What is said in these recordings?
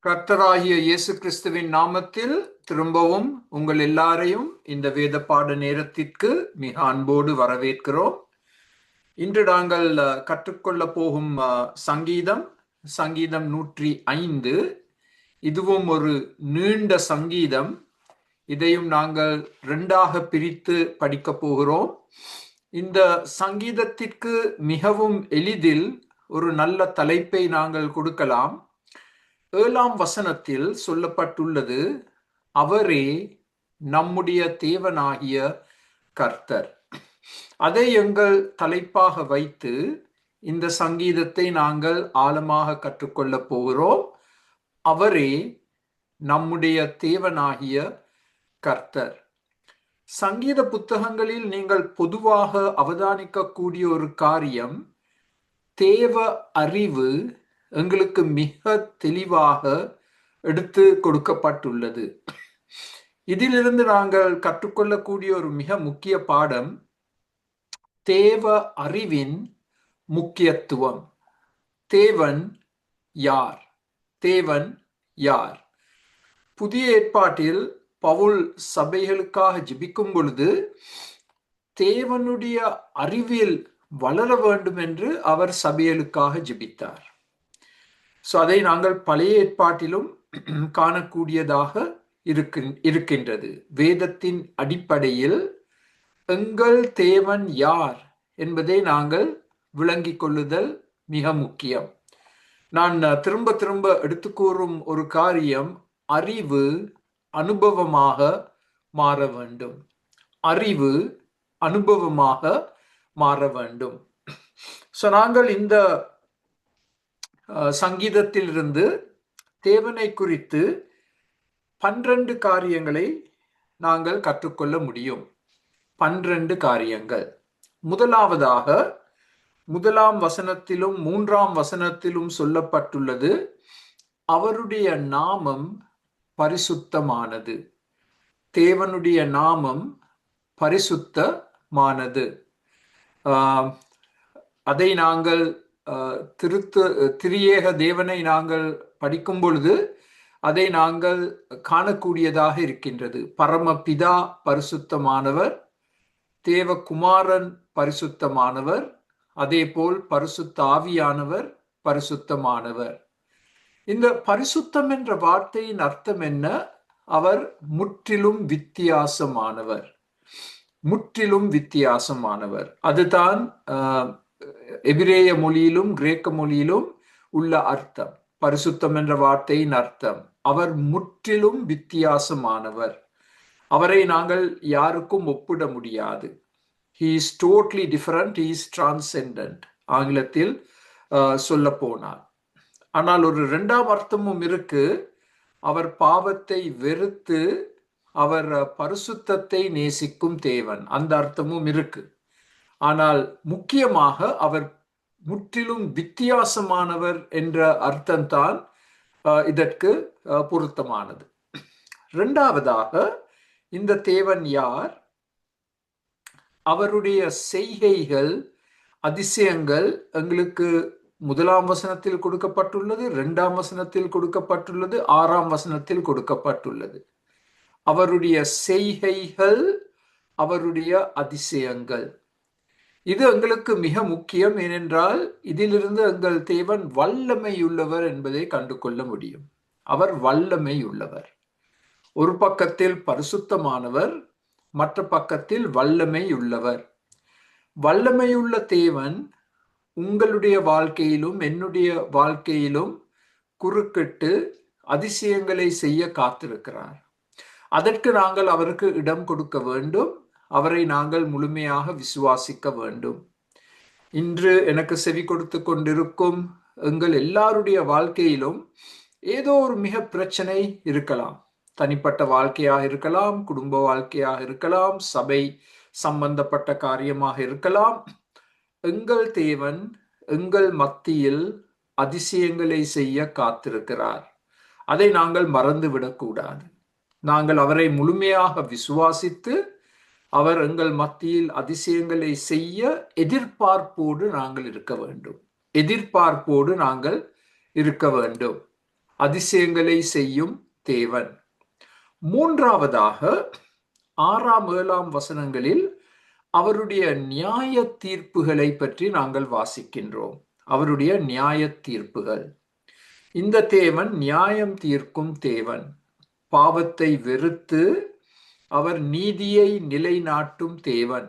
கர்த்தராகிய இயேசு கிறிஸ்துவின் நாமத்தில் திரும்பவும் உங்கள் எல்லாரையும் இந்த வேத பாட நேரத்திற்கு மிக அன்போடு வரவேற்கிறோம். இன்று நாங்கள் கற்றுக்கொள்ள போகும் சங்கீதம் 105. இதுவும் ஒரு நீண்ட சங்கீதம். இதையும் நாங்கள் 2ஆக பிரித்து படிக்க போகிறோம். இந்த சங்கீதத்திற்கு மிகவும் எளிதில் ஒரு நல்ல தலைப்பை நாங்கள் கொடுக்கலாம். 7ஆம் வசனத்தில் சொல்லப்பட்டுள்ளது, அவரே நம்முடைய தேவனாகிய கர்த்தர். அதை எங்கள் தலைப்பாக வைத்து இந்த சங்கீதத்தை நாங்கள் ஆழமாக கற்றுக்கொள்ள போகிறோம். அவரே நம்முடைய தேவனாகிய கர்த்தர். சங்கீத புத்தகங்களில் நீங்கள் பொதுவாக அவதானிக்கக்கூடிய ஒரு காரியம், தேவ அறிவு எங்களுக்கு மிக தெளிவாக எடுத்து கொடுக்கப்பட்டுள்ளது. இதிலிருந்து நாங்கள் கற்றுக்கொள்ளக்கூடிய ஒரு மிக முக்கிய பாடம், தேவ அறிவின் முக்கியத்துவம். தேவன் யார்? தேவன் யார்? புதிய ஏற்பாட்டில் பவுல் சபைகளுக்காக ஜெபிக்கும் பொழுது தேவனுடைய அறிவில் வளர வேண்டும் என்று அவர் சபைகளுக்காக ஜெபித்தார். அதை நாங்கள் பழைய ஏற்பாட்டிலும் காணக்கூடியதாக இருக்கின்றது. வேதத்தின் அடிப்படையில் எங்கள் தேவன் யார் என்பதை நாங்கள் விளங்கிக் கொள்ளுதல் மிக முக்கியம். நான் திரும்ப திரும்ப எடுத்து கூறும் ஒரு காரியம், அறிவு அனுபவமாக மாற வேண்டும். அறிவு அனுபவமாக மாற வேண்டும். நாங்கள் இந்த சங்கீதத்திலிருந்து தேவனை குறித்து 12 காரியங்களை நாங்கள் கற்றுக்கொள்ள முடியும். 12 காரியங்கள். முதலாவதாக 1ஆம் வசனத்திலும் 3ஆம் வசனத்திலும் சொல்லப்பட்டுள்ளது, அவருடைய நாமம் பரிசுத்தமானது. தேவனுடைய நாமம் பரிசுத்தமானது. அதை நாங்கள் திரியேக தேவனை நாங்கள் படிக்கும் பொழுது அதை நாங்கள் காணக்கூடியதாக இருக்கின்றது. பரமபிதா பரிசுத்தமானவர், தேவகுமாரன் பரிசுத்தமானவர், அதே போல் பரிசுத்த ஆவியானவர் பரிசுத்தமானவர். இந்த பரிசுத்தம் என்ற வார்த்தையின் அர்த்தம் என்ன? அவர் முற்றிலும் வித்தியாசமானவர். முற்றிலும் வித்தியாசமானவர். அதுதான் எபிரேய மொழியிலும் கிரேக்க மொழியிலும் உள்ள அர்த்தம். பரிசுத்தம் என்ற வார்த்தையின் அர்த்தம், அவர் முற்றிலும் வித்தியாசமானவர். அவரை நாங்கள் யாருக்கும் ஒப்பிட முடியாது. He is totally different, he is transcendent, ஆங்கிலத்தில் சொல்ல போனார். ஆனால் ஒரு 2ஆம் அர்த்தமும் இருக்கு. அவர் பாவத்தை வெறுத்து அவர் பரிசுத்தத்தை நேசிக்கும் தேவன், அந்த அர்த்தமும் இருக்கு. ஆனால் முக்கியமாக அவர் முற்றிலும் வித்தியாசமானவர் என்ற அர்த்தம்தான் இதற்கு பொருத்தமானது. 2ஆவதாக, இந்த தேவன் யார்? அவருடைய செய்கைகள், அதிசயங்கள் எங்களுக்கு 1ஆம் வசனத்தில் கொடுக்கப்பட்டுள்ளது, 2ஆம் வசனத்தில் கொடுக்கப்பட்டுள்ளது, 6ஆம் வசனத்தில் கொடுக்கப்பட்டுள்ளது. அவருடைய செய்கைகள், அவருடைய அதிசயங்கள், இது எங்களுக்கு மிக முக்கியம். ஏனென்றால் இதிலிருந்து எங்கள் தேவன் வல்லமையுள்ளவர் என்பதை கண்டு கொள்ள முடியும். அவர் வல்லமையுள்ளவர். ஒரு பக்கத்தில் பரிசுத்தமானவர், மற்ற பக்கத்தில் வல்லமையுள்ளவர். வல்லமையுள்ள தேவன் உங்களுடைய வாழ்க்கையிலும் என்னுடைய வாழ்க்கையிலும் குறுக்கிட்டு அதிசயங்களை செய்ய காத்திருக்கிறார். அதற்கு நாங்கள் அவருக்கு இடம் கொடுக்க வேண்டும். அவரை நாங்கள் முழுமையாக விசுவாசிக்க வேண்டும். இன்று எனக்கு செவி கொடுத்து கொண்டிருக்கும் எங்கள் எல்லாருடைய வாழ்க்கையிலும் ஏதோ ஒரு மிக பிரச்சனை இருக்கலாம். தனிப்பட்ட வாழ்க்கையாக இருக்கலாம், குடும்ப வாழ்க்கையாக இருக்கலாம், சபை சம்பந்தப்பட்ட காரியமாக இருக்கலாம். எங்கள் தேவன் எங்கள் மத்தியில் அதிசயங்களை செய்ய காத்திருக்கிறார். அதை நாங்கள் மறந்துவிடக்கூடாது. நாங்கள் அவரை முழுமையாக விசுவாசித்து அவர் எங்கள் மத்தியில் அதிசயங்களை செய்ய எதிர்பார்ப்போடு நாங்கள் இருக்க வேண்டும். எதிர்பார்ப்போடு நாங்கள் இருக்க வேண்டும். அதிசயங்களை செய்யும் தேவன். மூன்றாவதாக 6ஆம் 7ஆம் வசனங்களில் அவருடைய நியாய தீர்ப்புகளை பற்றி நாங்கள் வாசிக்கின்றோம். அவருடைய நியாய தீர்ப்புகள். இந்த தேவன் நியாயம் தீர்க்கும் தேவன். பாவத்தை வெறுத்து அவர் நீதியை நிலைநாட்டும் தேவன்.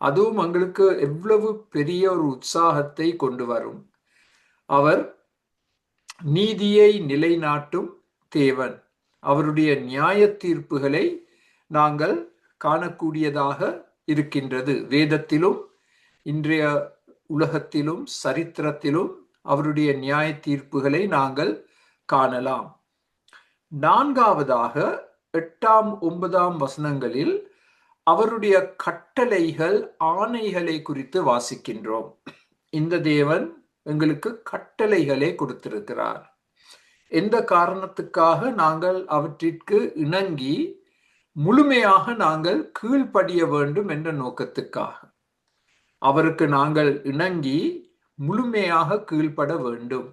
அதுவும் எங்களுக்கு எவ்வளவு பெரிய ஒரு உற்சாகத்தை கொண்டு வரும். அவர் நீதியை நிலைநாட்டும் தேவன். அவருடைய நியாய தீர்ப்புகளை நாங்கள் காணக்கூடியதாக இருக்கின்றது. வேதத்திலும் இன்றைய உலகத்திலும் சரித்திரத்திலும் அவருடைய நியாய தீர்ப்புகளை நாங்கள் காணலாம். நான்காவதாக 8ஆம் 9ஆம் வசனங்களில் அவருடைய கட்டளைகள் ஆணைகளை குறித்து வாசிக்கின்றோம். இந்த தேவன் எங்களுக்கு கட்டளைகளை கொடுத்திருக்கிறார். எந்த காரணத்துக்காக நாங்கள் அவற்றிற்கு இணங்கி முழுமையாக நாங்கள் கீழ்ப்படிய வேண்டும் என்ற நோக்கத்துக்காக. அவருக்கு நாங்கள் இணங்கி முழுமையாக கீழ்ப்பட வேண்டும்.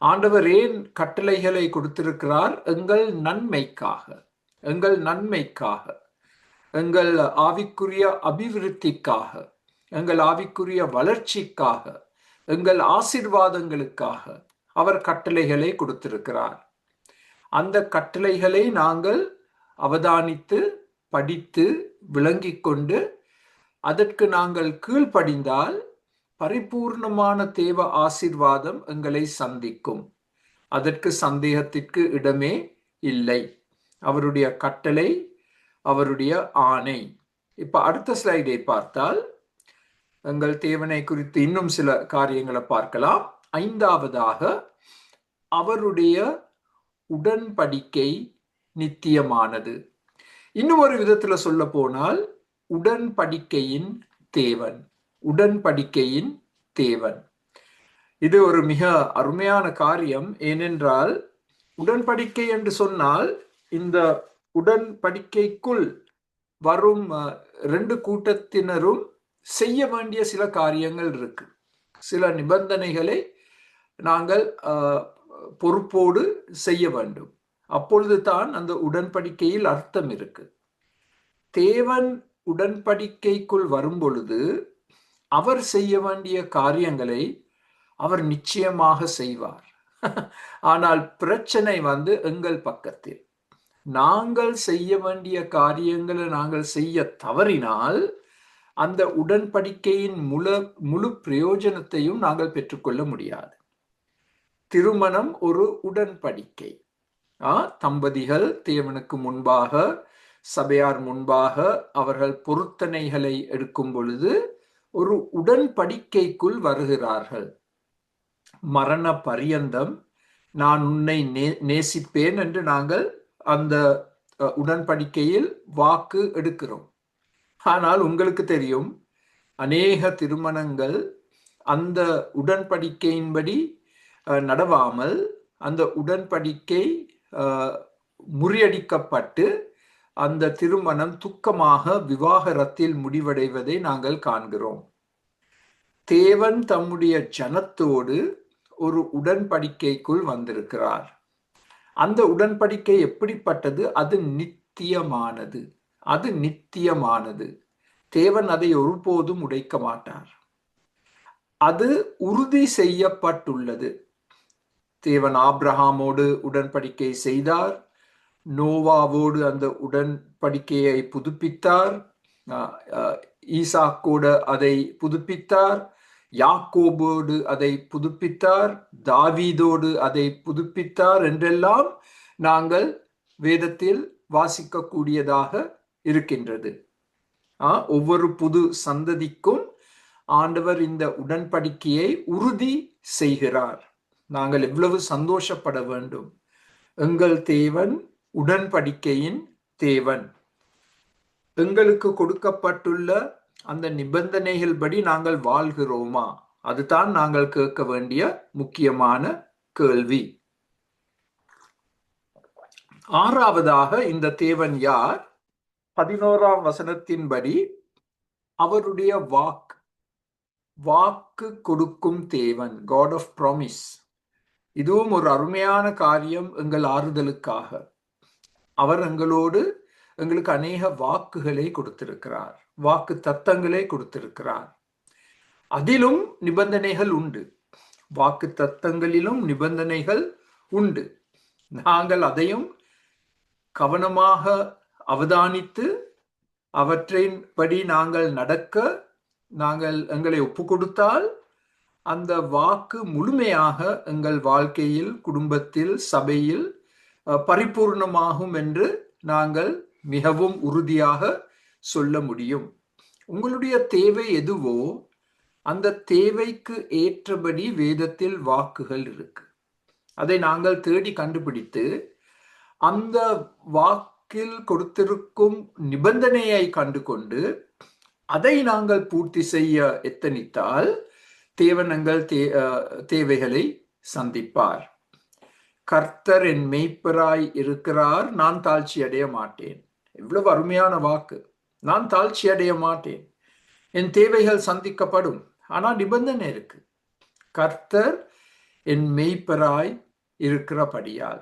ஆண்டவர் ஏன் கட்டளைகளை கொடுத்திருக்கிறார்? எங்கள் நன்மைக்காக, எங்கள் நன்மைக்காக, எங்கள் ஆவிக்குரிய அபிவிருத்திக்காக, எங்கள் ஆவிக்குரிய வளர்ச்சிக்காக, எங்கள் ஆசீர்வாதங்களுக்காக அவர் கட்டளைகளை கொடுத்திருக்கிறார். அந்த கட்டளைகளை நாங்கள் அவதானித்து படித்து விளங்கிக் கொண்டு அதற்கு நாங்கள் கீழ்ப்படிந்தால் பரிபூர்ணமான தேவ ஆசீர்வாதம் எங்களை சந்திக்கும். அதற்கு சந்தேகத்திற்கு இடமே இல்லை. அவருடைய கட்டளை, அவருடைய ஆணை. இப்ப அடுத்த ஸ்லைடை பார்த்தால் எங்கள் தேவனை குறித்து இன்னும் சில காரியங்களை பார்க்கலாம். 5ஆவதாக அவருடைய உடன்படிக்கை நித்தியமானது. இன்னும் ஒரு விதத்துல சொல்ல போனால் உடன்படிக்கையின் தேவன், உடன்படிக்கையின் தேவன். இது ஒரு மிக அருமையான காரியம். ஏனென்றால் உடன்படிக்கை என்று சொன்னால் இந்த உடன்படிக்கைக்குள் வரும் 2 கூட்டத்தினரும் செய்ய வேண்டிய சில காரியங்கள் இருக்கு. சில நிபந்தனைகளை நாங்கள் பொறுப்போடு செய்ய வேண்டும். அப்பொழுதுதான் அந்த உடன்படிக்கையில் அர்த்தம் இருக்கு. தேவன் உடன்படிக்கைக்குள் வரும் பொழுது அவர் செய்ய வேண்டிய காரியங்களை அவர் நிச்சயமாக செய்வார். ஆனால் பிரச்சனை எங்கள் பக்கத்தில். நாங்கள் செய்ய வேண்டிய காரியங்களை நாங்கள் செய்ய தவறினால் அந்த உடன்படிக்கையின் முழு பிரயோஜனத்தையும் நாங்கள் பெற்றுக்கொள்ள முடியாது. திருமணம் ஒரு உடன்படிக்கை. தம்பதிகள் தேவனுக்கு முன்பாக, சபையார் முன்பாக அவர்கள் பொருத்தனைகளை எடுக்கும் பொழுது ஒரு உடன்படிக்கைக்குள் வருகிறார்கள். மரண பரியந்தம் நான் உன்னை நேசிப்பேன் என்று நாங்கள் அந்த உடன்படிக்கையில் வாக்கு எடுக்கிறோம். ஆனால் உங்களுக்கு தெரியும், அநேக திருமணங்கள் அந்த உடன்படிக்கையின்படி நடவாமல் அந்த உடன்படிக்கை முறியடிக்கப்பட்டு அந்த திருமணம் துக்கமாக விவாகரத்தில் முடிவடைவதை நாங்கள் காண்கிறோம். தேவன் தம்முடைய ஜனத்தோடு ஒரு உடன்படிக்கைக்குள் வந்திருக்கிறார். அந்த உடன்படிக்கை எப்படிப்பட்டது? அது நித்தியமானது. அது நித்தியமானது. தேவன் அதை ஒருபோதும் உடைக்க மாட்டார். அது உறுதி செய்யப்பட்டுள்ளது. தேவன் ஆபிரகாமோடு உடன்படிக்கை செய்தார். நோவாவோடு அந்த உடன்படிக்கையை புதுப்பித்தார். ஈசாக்கோடு அதை புதுப்பித்தார். யாக்கோபோடு அதை புதுப்பித்தார். தாவீதோடு அதை புதுப்பித்தார் என்றெல்லாம் நாங்கள் வேதத்தில் வாசிக்கக்கூடியதாக இருக்கின்றது. ஒவ்வொரு புது சந்ததிக்கும் ஆண்டவர் இந்த உடன்படிக்கையை உறுதி செய்கிறார். நாங்கள் எவ்வளவு சந்தோஷப்பட வேண்டும். எங்கள் தேவன் உடன்படிக்கையின் தேவன். எங்களுக்கு கொடுக்கப்பட்டுள்ள அந்த நிபந்தனைகள் படி நாங்கள் வாழ்கிறோமா? அதுதான் நாங்கள் கேட்க வேண்டிய முக்கியமான கேள்வி. 6ஆவதாக இந்த தேவன் யார்? 11ஆம் வசனத்தின்படி அவருடைய வாக்கு கொடுக்கும் தேவன், God of promise. இதுவும் ஒரு அருமையான காரியம் எங்கள் ஆறுதலுக்காக. அவர் எங்களுக்கு அநேக வாக்குகளை கொடுத்திருக்கிறார், வாக்கு தத்தங்களை கொடுத்திருக்கிறார். அதிலும் நிபந்தனைகள் உண்டு, வாக்கு தத்தங்களிலும் நிபந்தனைகள் உண்டு. நாங்கள் அதையும் கவனமாக அவதானித்து அவற்றின்படி நாங்கள் நடக்க நாங்கள் எங்களை ஒப்பு கொடுத்தால் அந்த வாக்கு முழுமையாக எங்கள் வாழ்க்கையில், குடும்பத்தில், சபையில் பரிபூர்ணமாகும் என்று நாங்கள் மிகவும் உறுதியாக சொல்ல முடியும். உங்களுடைய தேவை எதுவோ அந்த தேவைக்கு ஏற்றபடி வேதத்தில் வாக்குகள் இருக்கு. அதை நாங்கள் தேடி கண்டுபிடித்து அந்த வாக்கில் கொடுத்திருக்கும் நிபந்தனையை கண்டு கொண்டு அதை நாங்கள் பூர்த்தி செய்ய எத்தனித்தால் தேவன் எங்கள் தேவைகளை சந்திப்பார். கர்த்தர் என் மேய்ப்பராய் இருக்கிறார், நான் தாழ்ச்சி அடைய மாட்டேன். எவ்வளவு அருமையான வாக்கு! நான் தாழ்ச்சி அடைய மாட்டேன், என் தேவைகள் சந்திக்கப்படும். ஆனால் நிபந்தனை இருக்கு. கர்த்தர் என் மேய்ப்பராய் இருக்கிறபடியால்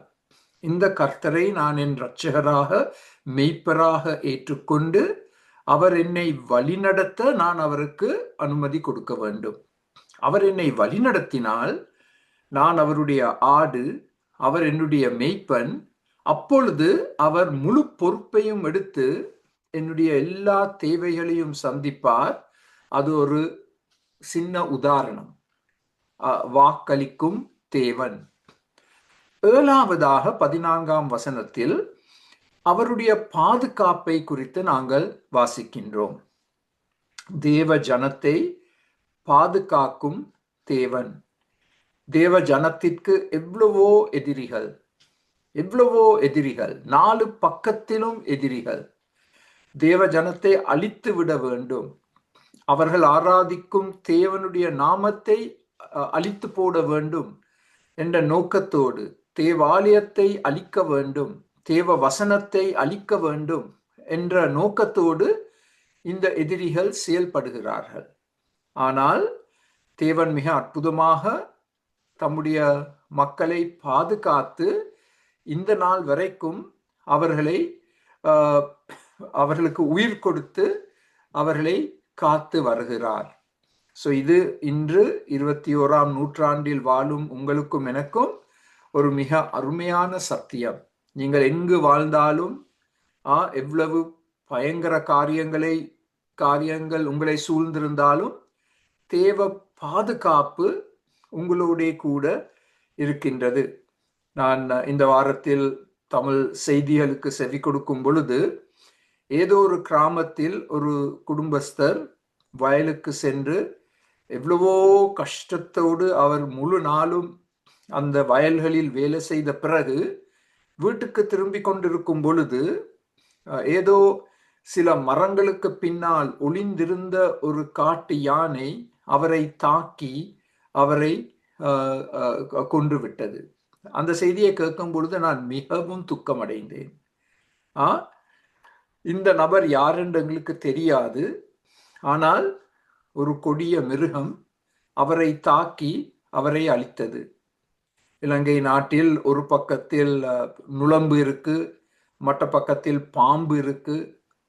இந்த கர்த்தரை நான் என் இரட்சகராக மேய்ப்பராக ஏற்றுக்கொண்டு அவர் என்னை வழிநடத்த நான் அவருக்கு அனுமதி கொடுக்க வேண்டும். அவர் என்னை வழிநடத்தினால் நான் அவருடைய ஆடு, அவர் என்னுடைய மேய்ப்பன். அப்பொழுது அவர் முழு பொறுப்பையும் எடுத்து என்னுடைய எல்லா தேவைகளையும் சந்திப்பார். அது ஒரு சின்ன உதாரணம். வாக்களிக்கும் தேவன். 7வதாக 14ஆம் வசனத்தில் அவருடைய பாதுகாப்பை குறித்து நாங்கள் வாசிக்கின்றோம். தேவ ஜனத்தை பாதுகாக்கும் தேவன். தேவ ஜனத்திற்கு எவ்வளவோ எதிரிகள், எவ்வளவோ எதிரிகள், 4 பக்கத்திலும் எதிரிகள். தேவ ஜனத்தை அழித்து விட வேண்டும், அவர்கள் ஆராதிக்கும் தேவனுடைய நாமத்தை அழித்து போட வேண்டும் என்ற நோக்கத்தோடு, தேவாலயத்தை அழிக்க வேண்டும், தேவ வசனத்தை அழிக்க வேண்டும் என்ற நோக்கத்தோடு இந்த எதிரிகள் செயல்படுகிறார்கள். ஆனால் தேவன் மிக அற்புதமாக தம்முடைய மக்களை பாதுகாத்து இந்த நாள் வரைக்கும் அவர்களுக்கு உயிர் கொடுத்து அவர்களை காத்து வருகிறார். இது இன்று 21ஆம் நூற்றாண்டில் வாழும் உங்களுக்கும் எனக்கும் ஒரு மிக அருமையான சத்தியம். நீங்கள் எங்கு வாழ்ந்தாலும், எவ்வளவு பயங்கர காரியங்கள் உங்களை சூழ்ந்திருந்தாலும் தேவ பாதுகாப்பு உங்களோட கூட இருக்கின்றது. நான் இந்த வாரத்தில் தமிழ் செய்திகளுக்கு செவி கொடுக்கும் பொழுது ஏதோ ஒரு கிராமத்தில் ஒரு குடும்பஸ்தர் வயலுக்கு சென்று எவ்வளவோ கஷ்டத்தோடு அவர் முழு நாளும் அந்த வயல்களில் வேலை செய்த பிறகு வீட்டுக்கு திரும்பி கொண்டிருக்கும் பொழுது ஏதோ சில மரங்களுக்கு பின்னால் ஒளிந்திருந்த ஒரு காட்டு யானை அவரை தாக்கி அவரை கொன்று விட்டது. அந்த செய்தியை கேட்கும் பொழுது நான் மிகவும் துக்கமடைந்தேன். இந்த நபர் யார் என்று எங்களுக்கு தெரியாது. ஆனால் ஒரு கொடிய மிருகம் அவரை தாக்கி அவரை அழித்தது. இலங்கை நாட்டில் ஒரு பக்கத்தில் நுளம்பு இருக்கு, மற்ற பக்கத்தில் பாம்பு இருக்கு,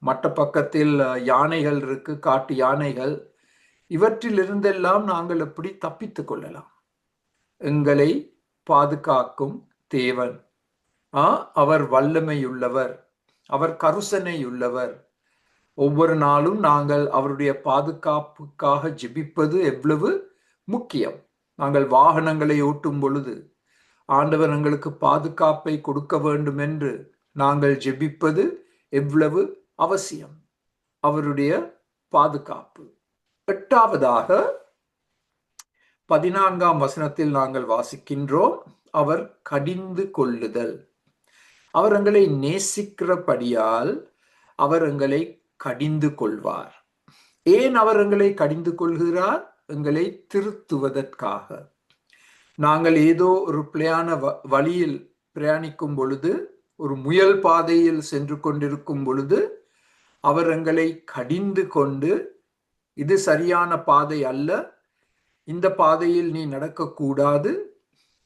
மற்ற பக்கத்தில் யானைகள் இருக்கு, காட்டு யானைகள். இவற்றிலிருந்தெல்லாம் நாங்கள் எப்படி தப்பித்துக் கொள்ளலாம்? எங்களை பாதுகாக்கும் தேவன். அவர் வல்லமையுள்ளவர், அவர் கருசனையுள்ளவர். ஒவ்வொரு நாளும் நாங்கள் அவருடைய பாதுகாப்புக்காக ஜெபிப்பது எவ்வளவு முக்கியம். நாங்கள் வாகனங்களை ஓட்டும் பொழுது ஆண்டவர் எங்களுக்கு பாதுகாப்பை கொடுக்க வேண்டும் என்று நாங்கள் ஜெபிப்பது எவ்வளவு அவசியம். அவருடைய பாதுகாப்பு. 8வதாக 14ஆம் வசனத்தில் நாங்கள் வாசிக்கின்றோம், அவர் கடிந்து கொள்ளுதல். அவர் எங்களை நேசிக்கிறபடியால் அவர் எங்களை கடிந்து கொள்வார். ஏன் அவர் எங்களை கடிந்து கொள்கிறார்? எங்களை திருத்துவதற்காக. நாங்கள் ஏதோ ஒரு வழியில் பிரயாணிக்கும் பொழுது, ஒரு முயல் பாதையில் சென்று கொண்டிருக்கும் பொழுது அவர் எங்களை கடிந்து கொண்டு, இது சரியான பாதை அல்ல, இந்த பாதையில் நீ நடக்கக்கூடாது,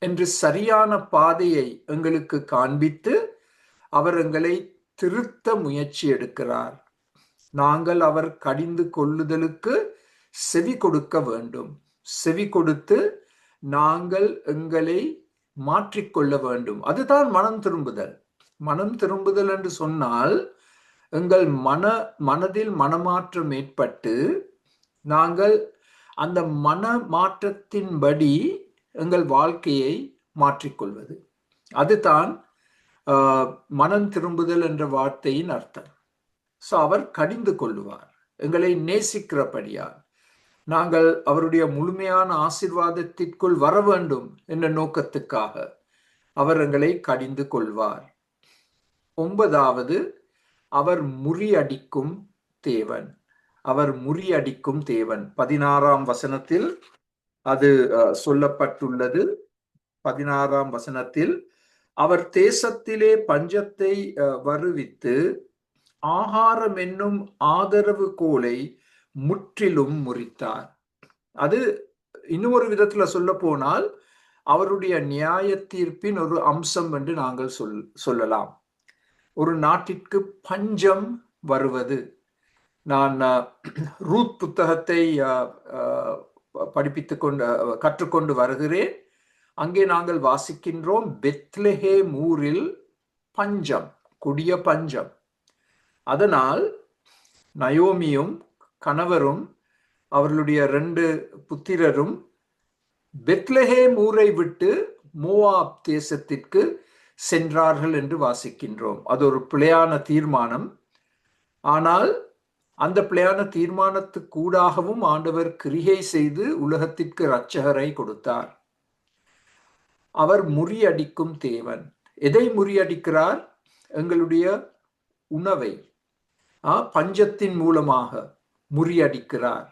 என்று சரியான பாதையை எங்களுக்கு காண்பித்து அவர் எங்களை திருத்த முயற்சி எடுக்கிறார். நாங்கள் அவர் கடிந்து கொள்ளுதலுக்கு செவி கொடுக்க வேண்டும். செவி கொடுத்து நாங்கள் எங்களை மாற்றிக்கொள்ள வேண்டும். அதுதான் மனம் திரும்புதல். மனம் திரும்புதல் என்று சொன்னால் எங்கள் மனதில் மனமாற்றம் ஏற்பட்டு நாங்கள் அந்த மன மாற்றத்தின்படி எங்கள் வாழ்க்கையை மாற்றிக்கொள்வது. அதுதான் மனம் திரும்புதல் என்ற வார்த்தையின் அர்த்தம். ஸோ அவர் கடிந்து கொள்ளுவார் எங்களை நேசிக்கிறபடியால். நாங்கள் அவருடைய முழுமையான ஆசீர்வாதத்திற்குள் வர வேண்டும் என்ற நோக்கத்துக்காக அவர் எங்களை கடிந்து கொள்வார். 9வது, அவர் முறியடிக்கும் தேவன். அவர் முறியடிக்கும் தேவன். 16ஆம் வசனத்தில் அது சொல்லப்பட்டுள்ளது. 16ஆம் வசனத்தில் அவர் தேசத்திலே பஞ்சத்தை வருவித்து ஆகாரம் என்னும் ஆதரவு கோலை முற்றிலும் முறித்தார். அது இன்னொரு விதத்துல சொல்ல போனால் அவருடைய நியாய தீர்ப்பின் ஒரு அம்சம் என்று நாங்கள் சொல்லலாம். ஒரு நாட்டிற்கு பஞ்சம் வருவது. நான் ரூத் புத்தகத்தை கற்றுக்கொண்டு வருகிறேன். அங்கே நாங்கள் வாசிக்கின்றோம், பெத்லெஹேம் ஊரில் பஞ்சம், கொடிய பஞ்சம். அதனால் நயோமியும் கணவரும் அவர்களுடைய 2 புத்திரரும் பெத்லெஹேம் ஊரை விட்டு மோவாப் தேசத்திற்கு சென்றார்கள் என்று வாசிக்கின்றோம். அது ஒரு பிழையான தீர்மானம். ஆனால் அந்த பிழையான தீர்மானத்துக்கூடாகவும் ஆண்டவர் கிரியை செய்து உலகத்திற்கு இரட்சகரை கொடுத்தார். அவர் முறியடிக்கும் தேவன். எதை முறியடிக்கிறார்? எங்களுடைய உணவை பஞ்சத்தின் மூலமாக முறியடிக்கிறார்.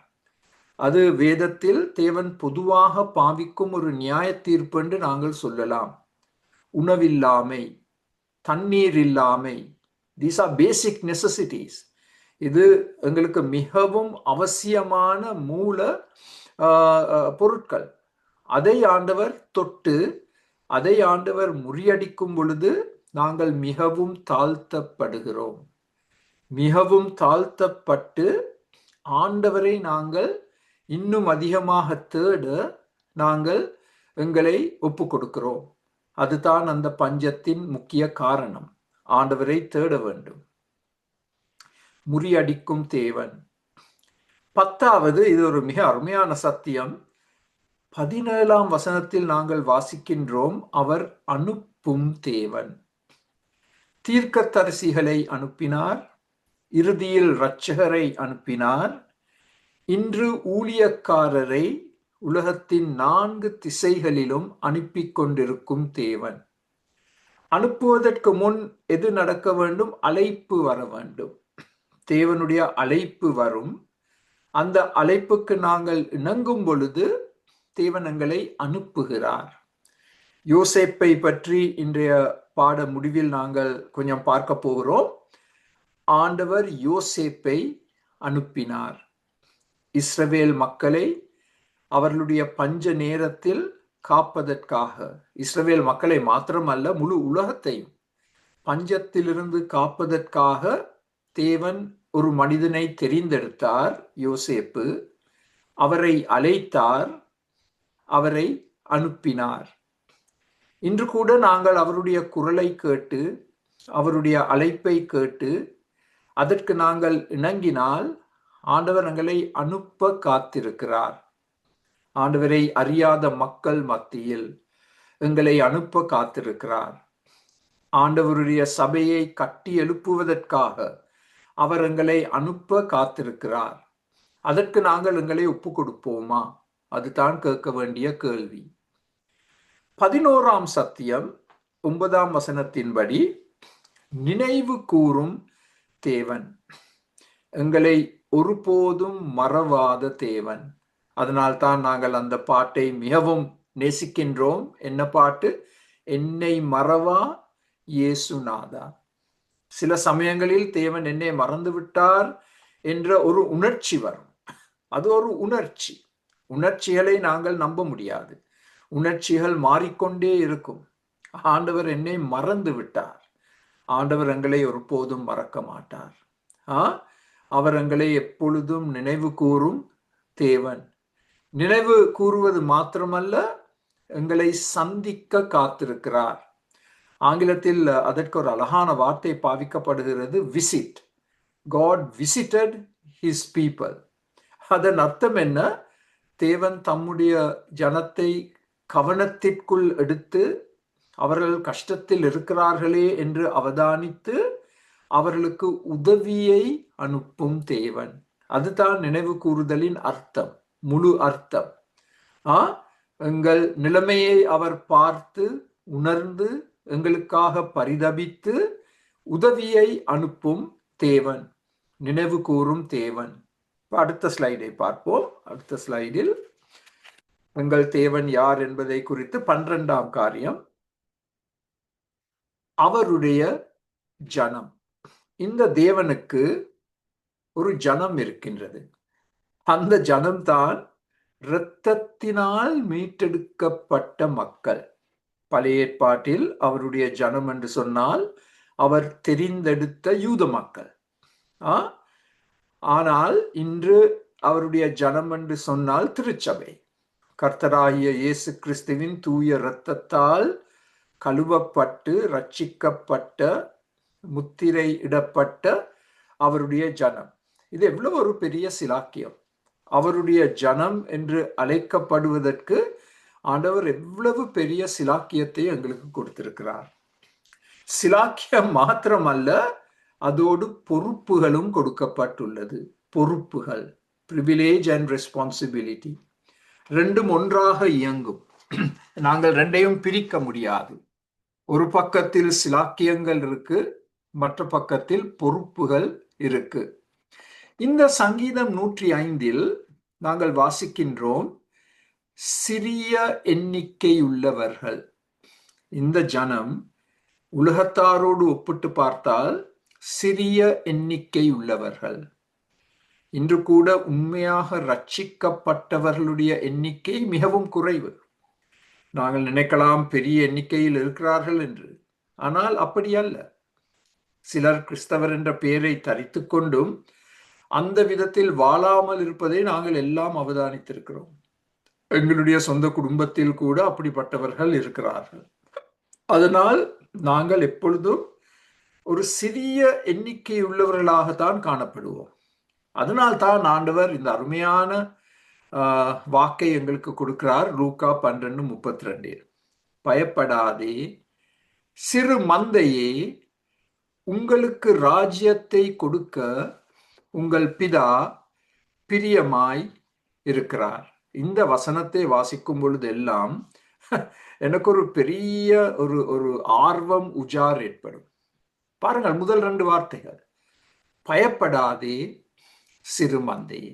அது வேதத்தில் தேவன் பொதுவாக பாவிக்கும் ஒரு நியாய தீர்ப்பு என்று நாங்கள் சொல்லலாம். உணவில்லாமை, தண்ணீர் இல்லாமை, தீஸ் ஆர் பேசிக் நெசசிட்டிஸ். இது எங்களுக்கு மிகவும் அவசியமான மூல பொருட்கள். அதை ஆண்டவர் தொட்டு அதை ஆண்டவர் முறியடிக்கும் பொழுது நாங்கள் மிகவும் தாழ்த்தப்படுகிறோம். மிகவும் தாழ்த்தப்பட்டு ஆண்டவரை நாங்கள் இன்னும் அதிகமாக தேட நாங்கள் எங்களை ஒப்பு கொடுக்கிறோம். அதுதான் அந்த பஞ்சத்தின் முக்கிய காரணம். ஆண்டவரை தேட வேண்டும். முறியடிக்கும் தேவன். 10வது, இது ஒரு மிக அருமையான சத்தியம். 17ஆம் வசனத்தில் நாங்கள் வாசிக்கின்றோம், அவர் அனுப்பும் தேவன். தீர்க்கதரிசிகளை அனுப்பினார், இறுதியில் இரட்சகரை அனுப்பினார். இன்று ஊழியக்காரரை உலகத்தின் 4 திசைகளிலும் அனுப்பி கொண்டிருக்கும் தேவன். அனுப்புவதற்கு முன் எது நடக்க வேண்டும்? அழைப்பு வர வேண்டும். தேவனுடைய அழைப்பு வரும். அந்த அழைப்புக்கு நாங்கள் இணங்கும் பொழுது தேவன் எங்களை அனுப்புகிறார். யோசேப்பை பற்றி இன்றைய பாட முடிவில் நாங்கள் கொஞ்சம் பார்க்க போகிறோம். ஆண்டவர் யோசேப்பை அனுப்பினார். இஸ்ரவேல் மக்களை அவர்களுடைய பஞ்ச நேரத்தில் காப்பதற்காக, இஸ்ரவேல் மக்களை மாத்திரமல்ல முழு உலகத்தையும் பஞ்சத்திலிருந்து காப்பதற்காக தேவன் ஒரு மனிதனை தெரிந்தெடுத்தார், யோசேப்பு. அவரை அழைத்தார், அவரை அனுப்பினார். இன்று கூட நாங்கள் அவருடைய குரலை கேட்டு, அவருடைய அழைப்பை கேட்டு அதற்கு நாங்கள் இணங்கினால் ஆண்டவர் எங்களை அனுப்ப காத்திருக்கிறார். ஆண்டவரை அறியாத மக்கள் மத்தியில் எங்களை அனுப்ப காத்திருக்கிறார். ஆண்டவருடைய சபையை கட்டி எழுப்புவதற்காக அவர் எங்களை அனுப்ப காத்திருக்கிறார். அதற்கு நாங்கள் எங்களை ஒப்பு கொடுப்போமா? அதுதான் கேட்க வேண்டிய கேள்வி. 11ஆம் சத்தியம் 9ஆம் வசனத்தின்படி நினைவு கூறும் தேவன், எங்களை ஒருபோதும் மறவாத தேவன். அதனால்தான் நாங்கள் அந்த பாட்டை மிகவும் நேசிக்கின்றோம். என்ன பாட்டு? என்னை மறவா இயேசுநாதா. சில சமயங்களில் தேவன் என்னை மறந்து விட்டார் என்ற ஒரு உணர்ச்சி வரும். அது ஒரு உணர்ச்சி. உணர்ச்சிகளை நாங்கள் நம்ப முடியாது. உணர்ச்சிகள் மாறிக்கொண்டே இருக்கும். ஆண்டவர் என்னை மறந்து விட்டார். ஆண்டவர் எங்களை ஒருபோதும் மறக்க மாட்டார். அவர் எங்களை எப்பொழுதும் நினைவு கூறும் தேவன். நினைவு கூறுவது மாத்திரமல்ல, எங்களை சந்திக்க காத்திருக்கிறார். ஆங்கிலத்தில் அதற்கு ஒரு அழகான வார்த்தை பாவிக்கப்படுகிறது, visit. God visited his people. அதன் அர்த்தம் என்ன? தேவன் தம்முடைய ஜனத்தை கவனத்திற்குள் எடுத்து அவர்கள் கஷ்டத்தில் இருக்கிறார்களே என்று அவதானித்து அவர்களுக்கு உதவியை அனுப்பும் தேவன். அதுதான் நினைவு கூறுதலின் அர்த்தம், முழு அர்த்தம். எங்கள் நிலைமையை அவர் பார்த்து உணர்ந்து எங்களுக்காக பரிதபித்து உதவியை அனுப்பும் தேவன், நினைவு கூறும் தேவன். அடுத்த ஸ்லைடை பார்ப்போம். அடுத்த ஸ்லைடில் எங்கள் தேவன் யார் என்பதை குறித்து 12ஆம் காரியம், அவருடைய ஜனம். இந்த தேவனுக்கு ஒரு ஜனம் இருக்கின்றது. அந்த ஜனம்தான் இரத்தத்தினால் மீட்டெடுக்கப்பட்ட மக்கள். பழைய ஏற்பாட்டில் அவருடைய ஜனம் என்று சொன்னால் அவர் தெரிந்தெடுத்த யூத மக்கள். ஆனால் இன்று அவருடைய ஜனம் என்று சொன்னால் திருச்சபை. கர்த்தராகிய இயேசு கிறிஸ்துவின் தூய இரத்தத்தால் கழுவப்பட்டு ரட்சிக்கப்பட்ட, முத்திரை இடப்பட்ட அவருடைய ஜனம். இது எவ்வளவு ஒரு பெரிய சிலாக்கியம்! அவருடைய ஜனம் என்று அழைக்கப்படுவதற்கு ஆண்டவர் எவ்வளவு பெரிய சிலாக்கியத்தை எங்களுக்கு கொடுத்திருக்கிறார். சிலாக்கியம் மாத்திரமல்ல, அதோடு பொறுப்புகளும் கொடுக்கப்பட்டுள்ளது. பொறுப்புகள், பிரிவிலேஜ் அண்ட் ரெஸ்பான்சிபிலிட்டி, ரெண்டும் ஒன்றாக இயங்கும். நாங்கள் ரெண்டையும் பிரிக்க முடியாது. ஒரு பக்கத்தில் சிலாக்கியங்கள் இருக்கு, மற்ற பக்கத்தில் பொறுப்புகள் இருக்கு. இந்த சங்கீதம் 105 நாங்கள் வாசிக்கின்றோம், சிறிய எண்ணிக்கையுள்ளவர்கள். இந்த ஜனம் உலகத்தாரோடு ஒப்பிட்டு பார்த்தால் சிறிய எண்ணிக்கை உள்ளவர்கள். இன்று கூட உண்மையாக ரட்சிக்கப்பட்டவர்களுடைய எண்ணிக்கை மிகவும் குறைவு. நாங்கள் நினைக்கலாம் பெரிய எண்ணிக்கையில் இருக்கிறார்கள் என்று. ஆனால் அப்படி அல்ல. சிலர் கிறிஸ்தவர் என்ற பெயரை தரித்து கொண்டும் அந்த விதத்தில் வாழாமல் இருப்பதை நாங்கள் எல்லாம் அவதானித்திருக்கிறோம். எங்களுடைய சொந்த குடும்பத்தில் கூட அப்படிப்பட்டவர்கள் இருக்கிறார்கள். அதனால் நாங்கள் எப்பொழுதும் ஒரு சிறிய எண்ணிக்கை உள்ளவர்களாகத்தான் காணப்படுவோம். அதனால் தான் ஆண்டவர் இந்த அருமையான வாக்கை எங்களுக்கு கொடுக்கிறார். லூக்கா 12:32, பயப்படாதே சிறு மந்தையே, உங்களுக்கு ராஜ்யத்தை கொடுக்க உங்கள் பிதா பிரியமாய் இருக்கிறார். இந்த வசனத்தை வாசிக்கும் பொழுது எல்லாம் எனக்கு ஒரு பெரிய ஒரு ஆர்வம், உஜார் ஏற்படும். பாருங்கள், முதல் 2 வார்த்தைகள், பயப்படாதே சிறு மந்தையே.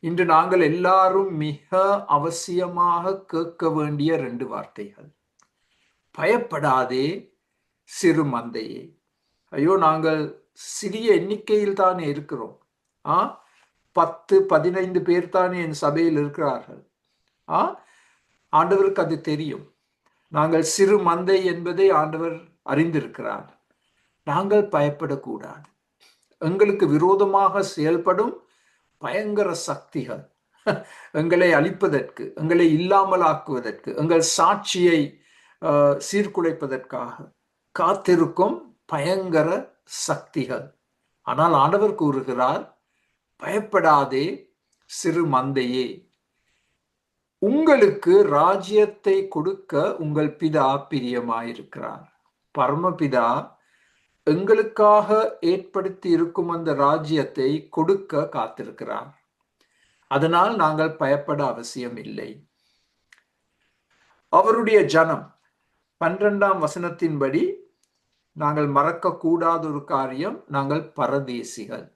இன்று நாங்கள் எல்லாரும் மிக அவசியமாக கேட்க வேண்டிய 2 வார்த்தைகள். பயப்படாதே சிறு மந்தையே. ஐயோ, நாங்கள் சிறிய எண்ணிக்கையில் தானே இருக்கிறோம். 10-15 பேர் தானே என் சபையில் இருக்கிறார்கள். ஆண்டவருக்கு அது தெரியும். நாங்கள் சிறு மந்தை என்பதை ஆண்டவர் அறிந்திருக்கிறார். நாங்கள் பயப்படக்கூடாது. எங்களுக்கு விரோதமாக செயல்படும் பயங்கர சக்திகள், எங்களை அழிப்பதற்கு, எங்களை இல்லாமல் ஆக்குவதற்கு, எங்கள் சாட்சியை சீர்குலைப்பதற்காக காத்திருக்கும் பயங்கர சக்திகள். ஆனால் ஆண்டவர் கூறுகிறார், பயப்படாதே சிறு மந்தையே, உங்களுக்கு ராஜ்யத்தை கொடுக்க உங்கள் பிதா பிரியமாயிருக்கிறார். பரமபிதா எங்களுக்காக ஏற்படுத்தி இருக்கும் அந்த ராஜ்யத்தை கொடுக்க காத்திருக்கிறார். அதனால் நாங்கள் பயப்பட அவசியம் இல்லை. அவருடைய ஜனம் 12ஆம் வசனத்தின்படி நாங்கள் மறக்கக்கூடாத ஒரு காரியம், நாங்கள் பரதேசிகள்.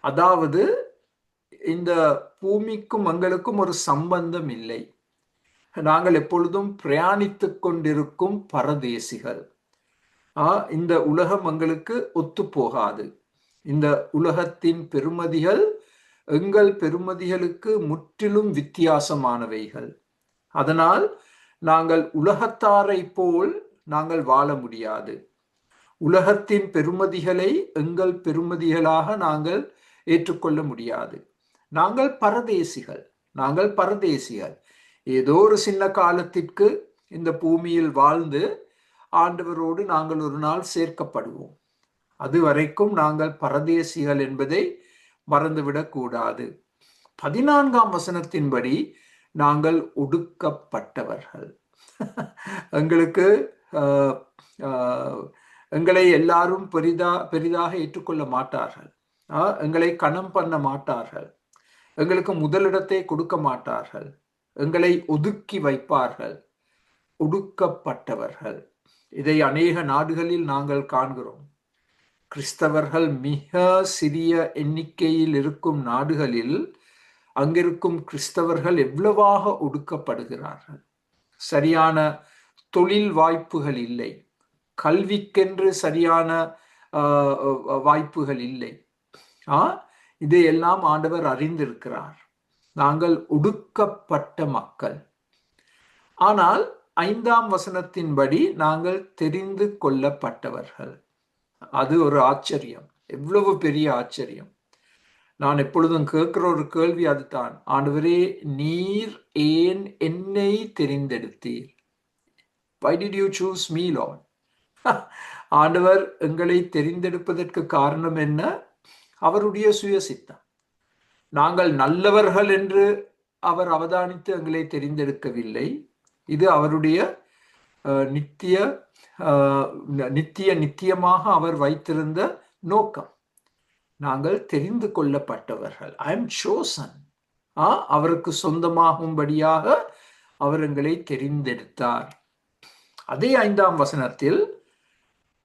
அதாவது இந்த பூமிக்கும் எங்களுக்கும் ஒரு சம்பந்தம் இல்லை. நாங்கள் எப்பொழுதும் பிரயாணித்துக் கொண்டிருக்கும் பரதேசிகள். இந்த உலகம் எங்களுக்கு ஒத்து போகாது. இந்த உலகத்தின் பெருமதிகள் எங்கள் பெருமதிகளுக்கு முற்றிலும் வித்தியாசமானவைகள். அதனால் நாங்கள் உலகத்தாரை போல் நாங்கள் வாழ முடியாது. உலகத்தின் பெருமதிகளை எங்கள் பெருமதிகளாக நாங்கள் ஏற்றுக்கொள்ள முடியாது. நாங்கள் பரதேசிகள். ஏதோ ஒரு சின்ன காலத்திற்கு இந்த பூமியில் வாழ்ந்து ஆண்டவரோடு நாங்கள் ஒரு நாள் சேர்க்கப்படுவோம். அது வரைக்கும் நாங்கள் பரதேசிகள் என்பதை மறந்துவிடக் கூடாது. 14ஆம் வசனத்தின்படி நாங்கள் ஒடுக்கப்பட்டவர்கள். எங்களுக்கு எங்களை எல்லாரும் பெரிதாக ஏற்றுக்கொள்ள மாட்டார்கள். எங்களை கணம் பண்ண மாட்டார்கள். எங்களுக்கு முதலிடத்தை கொடுக்க மாட்டார்கள். எங்களை ஒதுக்கி வைப்பார்கள். ஒடுக்கப்பட்டவர்கள். இதை அநேக நாடுகளில் நாங்கள் காண்கிறோம். கிறிஸ்தவர்கள் மிக சிறிய எண்ணிக்கையில் இருக்கும் நாடுகளில் அங்கிருக்கும் கிறிஸ்தவர்கள் எவ்வளவாக ஒடுக்கப்படுகிறார்கள். சரியான தொழில் வாய்ப்புகள் இல்லை. கல்விக்கென்று சரியான வாய்ப்புகள் இல்லை. இதையெல்லாம் ஆண்டவர் அறிந்திருக்கிறார். நாங்கள் ஒடுக்கப்பட்ட மக்கள். ஆனால் 5ஆம் வசனத்தின்படி நாங்கள் தெரிந்து கொள்ளப்பட்டவர்கள். அது ஒரு ஆச்சரியம். எவ்வளவு பெரிய ஆச்சரியம். நான் எப்பொழுதும் கேட்கிற ஒரு கேள்வி அதுதான். ஆண்டவரே, நீர் ஏன் என்னை தெரிந்தெடுத்தீர்? Why did you choose me, Lord? ஆண்டவர் எங்களை தெரிந்தெடுப்பதற்கு காரணம் என்ன? அவருடைய சுயசித்தம். நாங்கள் நல்லவர்கள் என்று அவர் அவதானித்து எங்களை தெரிந்தெடுக்கவில்லை. இது அவருடைய நித்தியமாக அவர் வைத்திருந்த நோக்கம். நாங்கள் தெரிந்து கொள்ளப்பட்டவர்கள். I am chosen. அவருக்கு சொந்தமாகும்படியாக அவர் எங்களை தெரிந்தெடுத்தார். அதே 5ஆம் வசனத்தில்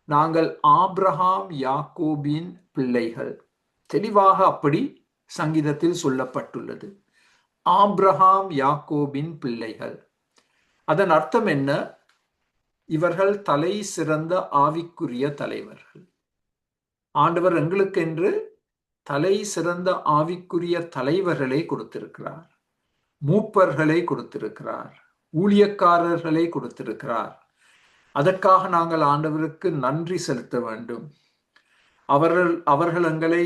நாங்கள் ஆபிரகாம் யாக்கோபின் பிள்ளைகள். தெளிவாக அப்படி சங்கீதத்தில் சொல்லப்பட்டுள்ளது. ஆபிரகாம் யாக்கோபின் பிள்ளைகள். அதன் அர்த்தம் என்ன? இவர்கள் தலை சிறந்த ஆவிக்குரிய தலைவர்கள். ஆண்டவர் எங்களுக்கென்று தலை சிறந்த ஆவிக்குரிய தலைவர்களை கொடுத்திருக்கிறார். மூப்பர்களை கொடுத்திருக்கிறார். ஊழியக்காரர்களை கொடுத்திருக்கிறார். அதற்காக நாங்கள் ஆண்டவருக்கு நன்றி செலுத்த வேண்டும். அவர்கள் எங்களை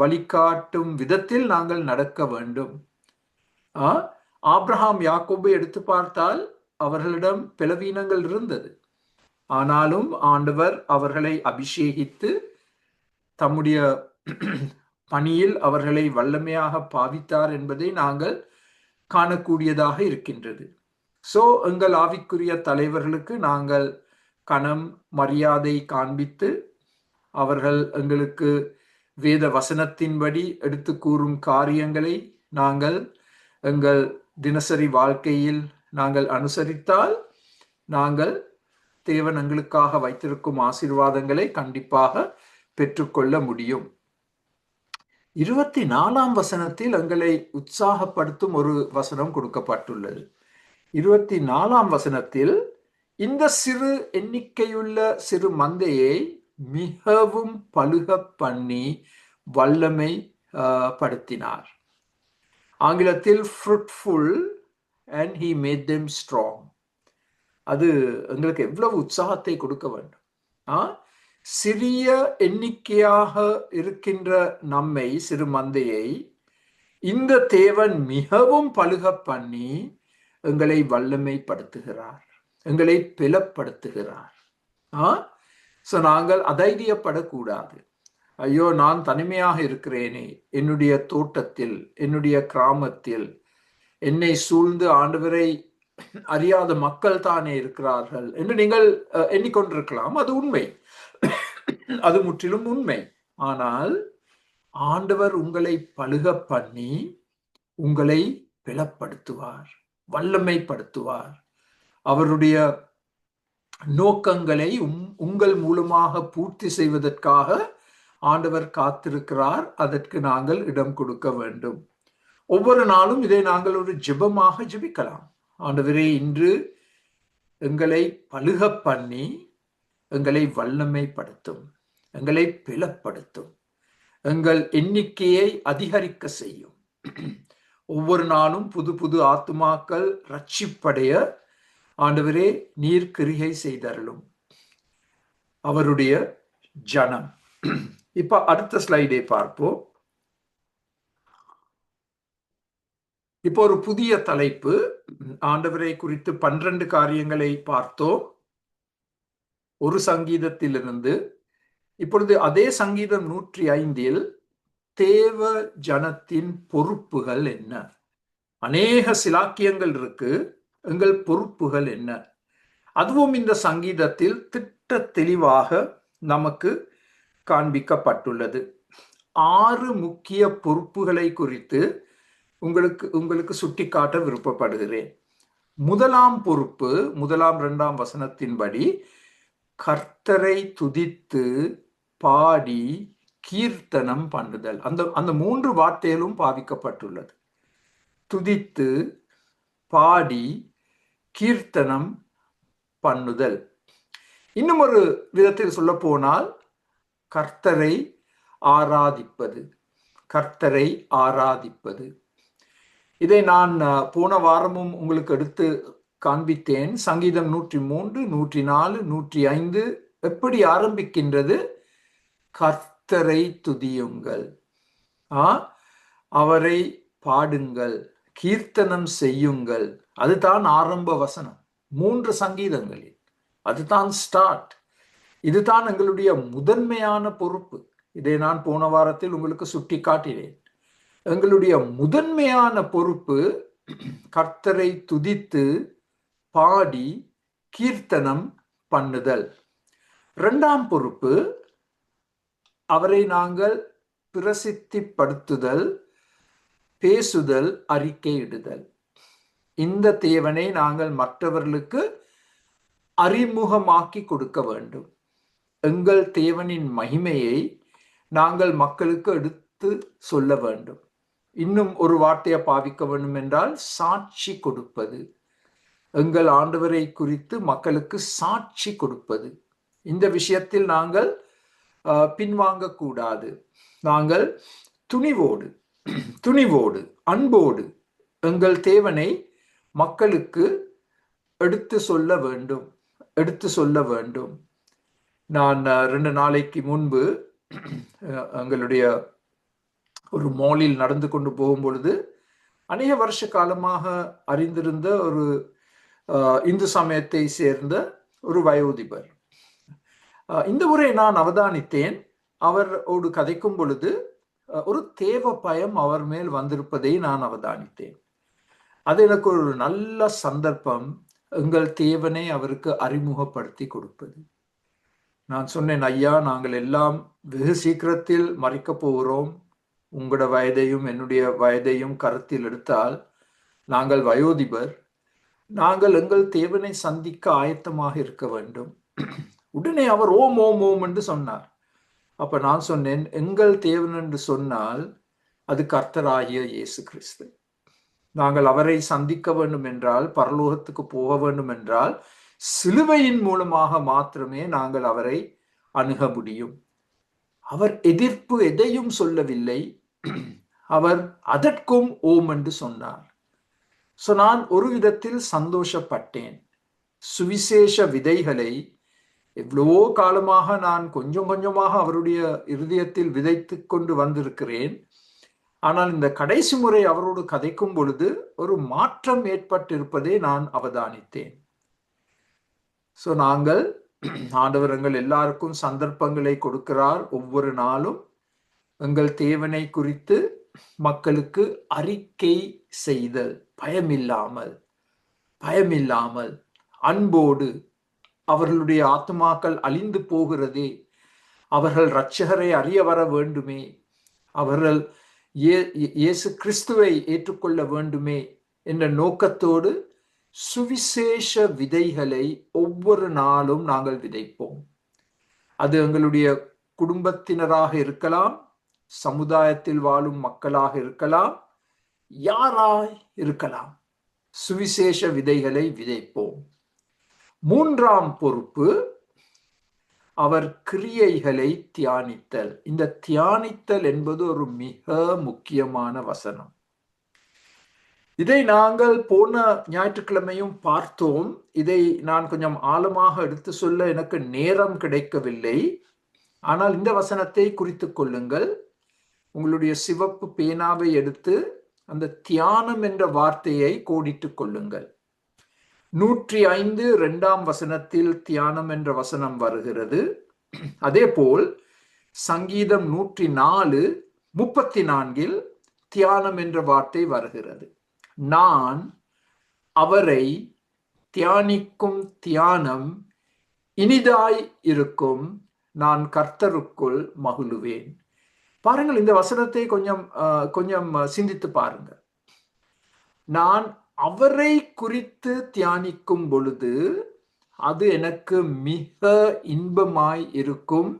வழிகாட்டும் விதத்தில் நாங்கள் நடக்க வேண்டும். ஆபிரகாம் யாக்கோபை எடுத்து பார்த்தால் அவர்களிடம் பலவீனங்கள் இருந்தது. ஆனாலும் ஆண்டவர் அவர்களை அபிஷேகித்து தம்முடைய பணியில் அவர்களை வல்லமையாக பாவித்தார் என்பதை நாங்கள் காணக்கூடியதாக இருக்கின்றது. எங்கள் ஆவிக்குரிய தலைவர்களுக்கு நாங்கள் கனம் மரியாதை காண்பித்து அவர்கள் எங்களுக்கு வேத வசனத்தின்படி எடுத்து கூறும் காரியங்களை நாங்கள் எங்கள் தினசரி வாழ்க்கையில் நாங்கள் அனுசரித்தால் நாங்கள் தேவன் எங்களுக்காக வைத்திருக்கும் ஆசீர்வாதங்களை கண்டிப்பாக பெற்றுக்கொள்ள முடியும். 24ஆம் வசனத்தில் எங்களை உற்சாகப்படுத்தும் ஒரு வசனம் கொடுக்கப்பட்டுள்ளது. 24ஆம் வசனத்தில் இந்த சிறு எண்ணிக்கையுள்ள சிறு மந்தையை மிகவும் பலுக பண்ணி வல்லமை படுத்தினார். ஆங்கிலத்தில் fruitful and he made them strong. அது எங்களுக்கு எவ்வளவு உற்சாகத்தை கொடுக்க வேண்டும். சிறிய எண்ணிக்கையாக இருக்கின்ற நம்மை, சிறு மந்தையை, இந்த தேவன் மிகவும் பலுக பண்ணி எங்களை வல்லமைப்படுத்துகிறார், எங்களை பலப்படுத்துகிறார். நாங்கள் அதைரியப்படக்கூடாது. ஐயோ, நான் தனிமையாக இருக்கிறேனே, என்னுடைய தோட்டத்தில், என்னுடைய கிராமத்தில் என்னை சூழ்ந்து ஆண்டவரை அறியாத மக்கள் தானே இருக்கிறார்கள் என்று நீங்கள் எண்ணிக்கொண்டிருக்கலாம். அது உண்மை, அது முற்றிலும் உண்மை. ஆனால் ஆண்டவர் உங்களை பலுக பண்ணி உங்களை பலப்படுத்துவார், வல்லமைப்படுத்துவார். அவருடைய நோக்கங்களை உங்கள் மூலமாக பூர்த்தி செய்வதற்காக ஆண்டவர் காத்திருக்கிறார். அதற்கு நாங்கள் இடம் கொடுக்க வேண்டும். ஒவ்வொரு நாளும் இதை நாங்கள் ஒரு ஜெபமாக ஜெபிக்கலாம். ஆண்டவரே, இன்று எங்களை பலுக பண்ணி எங்களை வல்லமைப்படுத்தும், எங்களை பலப்படுத்தும், எங்கள் எண்ணிக்கையை அதிகரிக்க செய்யும். ஒவ்வொரு நாளும் புது புது ஆத்துமாக்கள் ரட்சிப்படைய ஆண்டவரே நீர் கிரிகை செய்தருளும். அவருடைய ஜனம். இப்ப அடுத்த ஸ்லைடை பார்ப்போம். இப்போ ஒரு புதிய தலைப்பு, ஆண்டவரை குறித்து 12 காரியங்களை பார்த்தோம் ஒரு சங்கீதத்திலிருந்து. இப்பொழுது அதே சங்கீதம் 105 தேவ ஜனத்தின் பொறுப்புகள் என்ன? அநேக சிலாக்கியங்கள் இருக்கு, எங்கள் பொறுப்புகள் என்ன? அதுவும் இந்த சங்கீதத்தில் திட்ட தெளிவாக நமக்கு காண்பிக்கப்பட்டுள்ளது. 6 முக்கிய பொறுப்புகளை குறித்து உங்களுக்கு சுட்டிக்காட்ட விருப்பப்படுகிறேன். முதலாம் பொறுப்பு 1, 2 வசனத்தின்படி கர்த்தரை துதித்து பாடி கீர்த்தனம் பண்ணுதல். அந்த 3 வார்த்தைகளும் பாவிக்கப்பட்டுள்ளது. துதித்து பாடி கீர்த்தனம் பண்ணுதல். இன்னும் ஒரு விதத்தில் சொல்ல போனால் கர்த்தரை ஆராதிப்பது. கர்த்தரை ஆராதிப்பது. இதை நான் போன வாரமும் உங்களுக்கு எடுத்து காண்பித்தேன். சங்கீதம் 103, 104, 105 எப்படி ஆரம்பிக்கின்றது? கர்த்தரை துதியுங்கள், அவரை பாடுங்கள், கீர்த்தனம் செய்யுங்கள். அதுதான் ஆரம்ப வசனம் 3 சங்கீதங்களில். அதுதான் ஸ்டார்ட். இதுதான் எங்களுடைய முதன்மையான பொறுப்பு. இதை நான் போன வாரத்தில் உங்களுக்கு சுட்டி காட்டினேன். எங்களுடைய முதன்மையான பொறுப்பு கர்த்தரை துதித்து பாடி கீர்த்தனம் பண்ணுதல். 2ஆம் பொறுப்பு அவரை நாங்கள் பிரசித்திப்படுத்துதல், பேசுதல், அறிக்கையிடுதல். இந்த தேவனை நாங்கள் மற்றவர்களுக்கு அறிமுகமாக்கி கொடுக்க வேண்டும். எங்கள் தேவனின் மகிமையை நாங்கள் மக்களுக்கு எடுத்து சொல்ல வேண்டும். இன்னும் ஒரு வார்த்தையை பாவிக்க வேண்டும் என்றால் சாட்சி கொடுப்பது. எங்கள் ஆண்டவரை குறித்து மக்களுக்கு சாட்சி கொடுப்பது. இந்த விஷயத்தில் நாங்கள் பின்வாங்க கூடாது. நாங்கள் துணிவோடு அன்போடு எங்கள் தேவனை மக்களுக்கு எடுத்து சொல்ல வேண்டும். நான் 2 நாளைக்கு முன்பு எங்களுடைய ஒரு மாலில் நடந்து கொண்டு போகும் பொழுது அநேக வருஷ காலமாக அறிந்திருந்த ஒரு இந்து சமயத்தை சேர்ந்த ஒரு வயோதிபர். இந்த முறை நான் அவதானித்தேன். அவரோடு கதைக்கும் பொழுது ஒரு தேவ பயம் அவர் மேல் வந்திருப்பதை நான் அவதானித்தேன். அது எனக்கு ஒரு நல்ல சந்தர்ப்பம், எங்கள் தேவனை அவருக்கு அறிமுகப்படுத்தி கொடுப்பது. நான் சொன்னேன், ஐயா, நாங்கள் எல்லாம் வெகு சீக்கிரத்தில் மறிக்க போகிறோம். உங்களோட வயதையும் என்னுடைய வயதையும் கருத்தில் எடுத்தால் நாங்கள் வயோதிபர். நாங்கள் எங்கள் தேவனை சந்திக்க ஆயத்தமாக இருக்க வேண்டும். உடனே அவர் ஓம் ஓம் ஓம் என்று சொன்னார். அப்ப நான் சொன்னேன், எங்கள் தேவன் என்று சொன்னால் அது கர்த்தராகிய இயேசு கிறிஸ்து. நாங்கள் அவரை சந்திக்க வேண்டும் என்றால், பரலோகத்துக்கு போக வேண்டும் என்றால், சிலுவையின் மூலமாக மாத்திரமே நாங்கள் அவரை அணுக முடியும். அவர் எதிர்ப்பு எதையும் சொல்லவில்லை. அவர் அதற்கும் ஓம் என்று சொன்னார். நான் ஒரு விதத்தில் சந்தோஷப்பட்டேன். சுவிசேஷ விதைகளை எவ்வளவோ காலமாக நான் கொஞ்சம் கொஞ்சமாக அவருடைய இருதயத்தில் விதைத்து கொண்டு வந்திருக்கிறேன். ஆனால் இந்த கடைசி முறை அவரோடு கதைக்கும் பொழுது ஒரு மாற்றம் ஏற்பட்டிருப்பதை நான் அவதானித்தேன். நாங்கள் ஆண்டவர் எங்கள் எல்லாருக்கும் சந்தர்ப்பங்களை கொடுக்கிறார். ஒவ்வொரு நாளும் எங்கள் தேவனை குறித்து மக்களுக்கு அறிக்கை செய்தல், பயமில்லாமல் அன்போடு. அவர்களுடைய ஆத்துமாக்கள் அழிந்து போகிறதே, அவர்கள் இரட்சகரை அறிய வர வேண்டுமே, அவர்கள் இயேசு கிறிஸ்துவை ஏற்றுக்கொள்ள வேண்டுமே என்ற நோக்கத்தோடு சுவிசேஷ விதைகளை ஒவ்வொரு நாளும் நாங்கள் விதைப்போம். அது எங்களுடைய குடும்பத்தினராக இருக்கலாம், சமுதாயத்தில் வாழும் மக்களாக இருக்கலாம், யாராய் இருக்கலாம். சுவிசேஷ விதைகளை விதைப்போம். 3ஆம் பொறுப்பு அவர் கிரியைகளை தியானித்தல். இந்த தியானித்தல் என்பது ஒரு மிக முக்கியமான வசனம். இதை நாங்கள் போன ஞாயிற்றுக்கிழமையும் பார்த்தோம். இதை நான் கொஞ்சம் ஆழமாக எடுத்து சொல்ல எனக்கு நேரம் கிடைக்கவில்லை. ஆனால் இந்த வசனத்தை குறித்துக் கொள்ளுங்கள். உங்களுடைய சிவப்பு பேனாவை எடுத்து அந்த தியானம் என்ற வார்த்தையை கோடிட்டுக் கொள்ளுங்கள். 105 2ஆம் வசனத்தில் தியானம் என்ற வசனம் வருகிறது. அதே போல் சங்கீதம் 104 34 தியானம் என்ற வார்த்தை வருகிறது. நான் அவரை தியானிக்கும் தியானம் இனிதாய் இருக்கும், நான் கர்த்தருக்குள் மகிழுவேன். பாருங்கள், இந்த வசனத்தை கொஞ்சம் சிந்தித்து பாருங்கள். நான் அவரை குறித்து தியானிக்கும் பொழுது அது எனக்கு மிக இன்பமாய் இருக்கும்,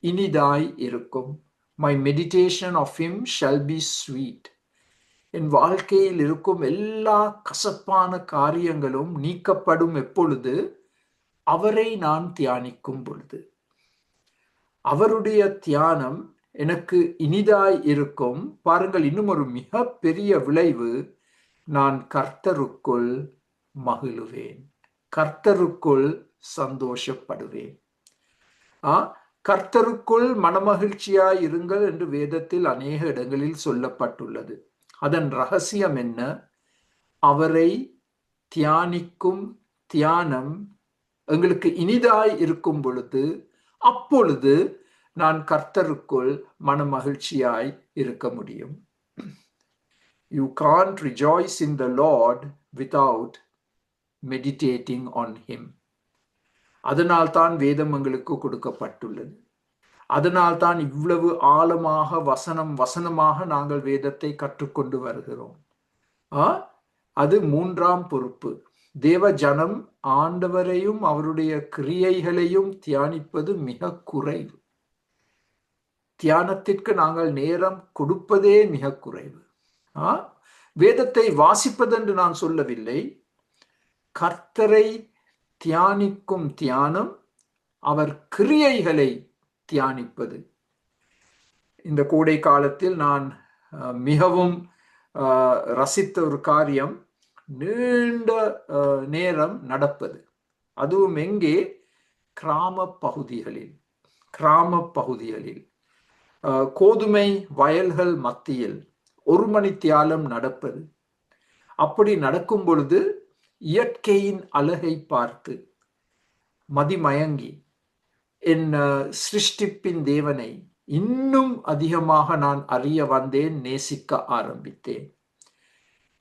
இனிதாய் இருக்கும். My meditation of him shall be sweet. என் வாழ்க்கையில் இருக்கும் எல்லா கசப்பான காரியங்களும் நீக்கப்படும். எப்பொழுது? அவரை நான் தியானிக்கும் பொழுது. அவருடைய தியானம் எனக்கு இனிதாய் இருக்கும். பாருங்கள், இன்னும் ஒரு மிக பெரிய விளைவு, நான் கர்த்தருக்குள் மகிழுவேன், கர்த்தருக்குள் சந்தோஷப்படுவேன். கர்த்தருக்குள் மனமகிழ்ச்சியாய் இருங்கள் என்று வேதத்தில் அநேக இடங்களில் சொல்லப்பட்டுள்ளது. அதன் ரகசியம் என்ன? அவரை தியானிக்கும் தியானம் எங்களுக்கு இனிதாய் இருக்கும் பொழுது, அப்பொழுது நான் கர்த்தருக்குள் மனமகிழ்ச்சியாய் இருக்க முடியும். You can't rejoice in the Lord without meditating on him. அதனால் தான் வேதம் எங்களுக்கு கொடுக்கப்பட்டுள்ளது. அதனால் தான் இவ்வளவு ஆழமாக வசனமாக நாங்கள் வேதத்தை கற்றுக்கொண்டு வருகிறோம். அது 3ஆம் பொறுப்பு. தேவ ஜனம் ஆண்டவரையும் அவருடைய கிரியைகளையும் தியானிப்பது மிக குறைவு. தியானத்திற்கு நாங்கள் நேரம் கொடுப்பதே மிக குறைவு. வேதத்தை வாசிப்பதென்று நான் சொல்லவில்லை. கர்த்தரை தியானிக்கும் தியானம், அவர் கிரியைகளை தியானிப்பது. இந்த கோடை காலத்தில் நான் மிகவும் ரசித்த ஒரு காரியம், நீண்ட நேரம் நடப்பது. அதுவும் எங்கே? கிராம பகுதிகளில் கோதுமை வயல்கள் மத்தியில் 1 மணி தியாலம் நடப்பது. அப்படி நடக்கும் பொழுது இயற்கையின் அழகை பார்த்து மதிமயங்கி என் சிருஷ்டிப்பின் தேவனை இன்னும் அதிகமாக நான் அறிய வந்தேன், நேசிக்க ஆரம்பித்தேன்.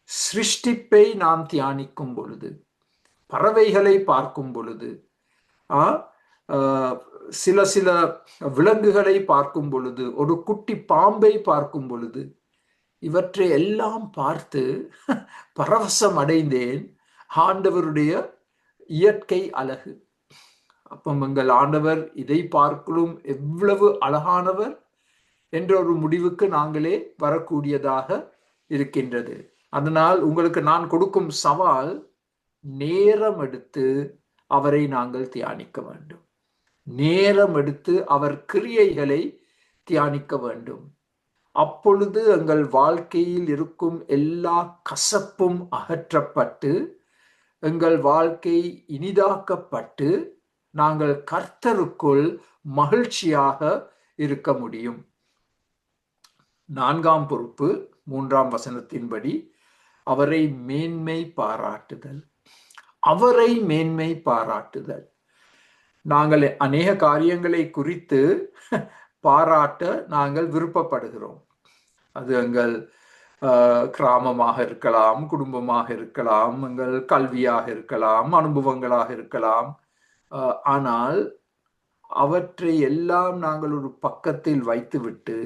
சிருஷ்டிப்பை நாம் தியானிக்கும் பொழுது, பறவைகளை பார்க்கும் பொழுது, சில விலங்குகளை பார்க்கும் பொழுது, ஒரு குட்டி பாம்பை பார்க்கும் பொழுது, இவற்றை எல்லாம் பார்த்து பரவசம் அடைந்தேன். ஆண்டவருடைய இயற்கை அழகு. அப்போ எங்கள் ஆண்டவர் இதை பார்க்கலும் எவ்வளவு அழகானவர் என்ற ஒரு முடிவுக்கு நாங்களே வரக்கூடியதாக இருக்கின்றது. அதனால் உங்களுக்கு நான் கொடுக்கும் சவால், நேரம் எடுத்து அவரை நாங்கள் தியானிக்க வேண்டும். நேரம் எடுத்து அவர் கிரியைகளை தியானிக்க வேண்டும். அப்பொழுது எங்கள் வாழ்க்கையில் இருக்கும் எல்லா கசப்பும் அகற்றப்பட்டு, எங்கள் வாழ்க்கை இனிதாக்கப்பட்டு, நாங்கள் கர்த்தருக்குள் மகிழ்ச்சியாக இருக்க முடியும். 4ஆம் பொறுப்பு 3ஆம் வசனத்தின்படி அவரை மேன்மை பாராட்டுதல். அவரை மேன்மை பாராட்டுதல். நாங்கள் அநேக காரியங்களை குறித்து பாராட்ட நாங்கள் விருப்பப்படுகிறோம். அது எங்கள் கிராமமாக இருக்கலாம், குடும்பமாக இருக்கலாம், எங்கள் கல்வியாக இருக்கலாம், அனுபவங்களாக இருக்கலாம். ஆனால் அவற்றை எல்லாம் நாங்கள் ஒரு பக்கத்தில் வைத்துவிட்டு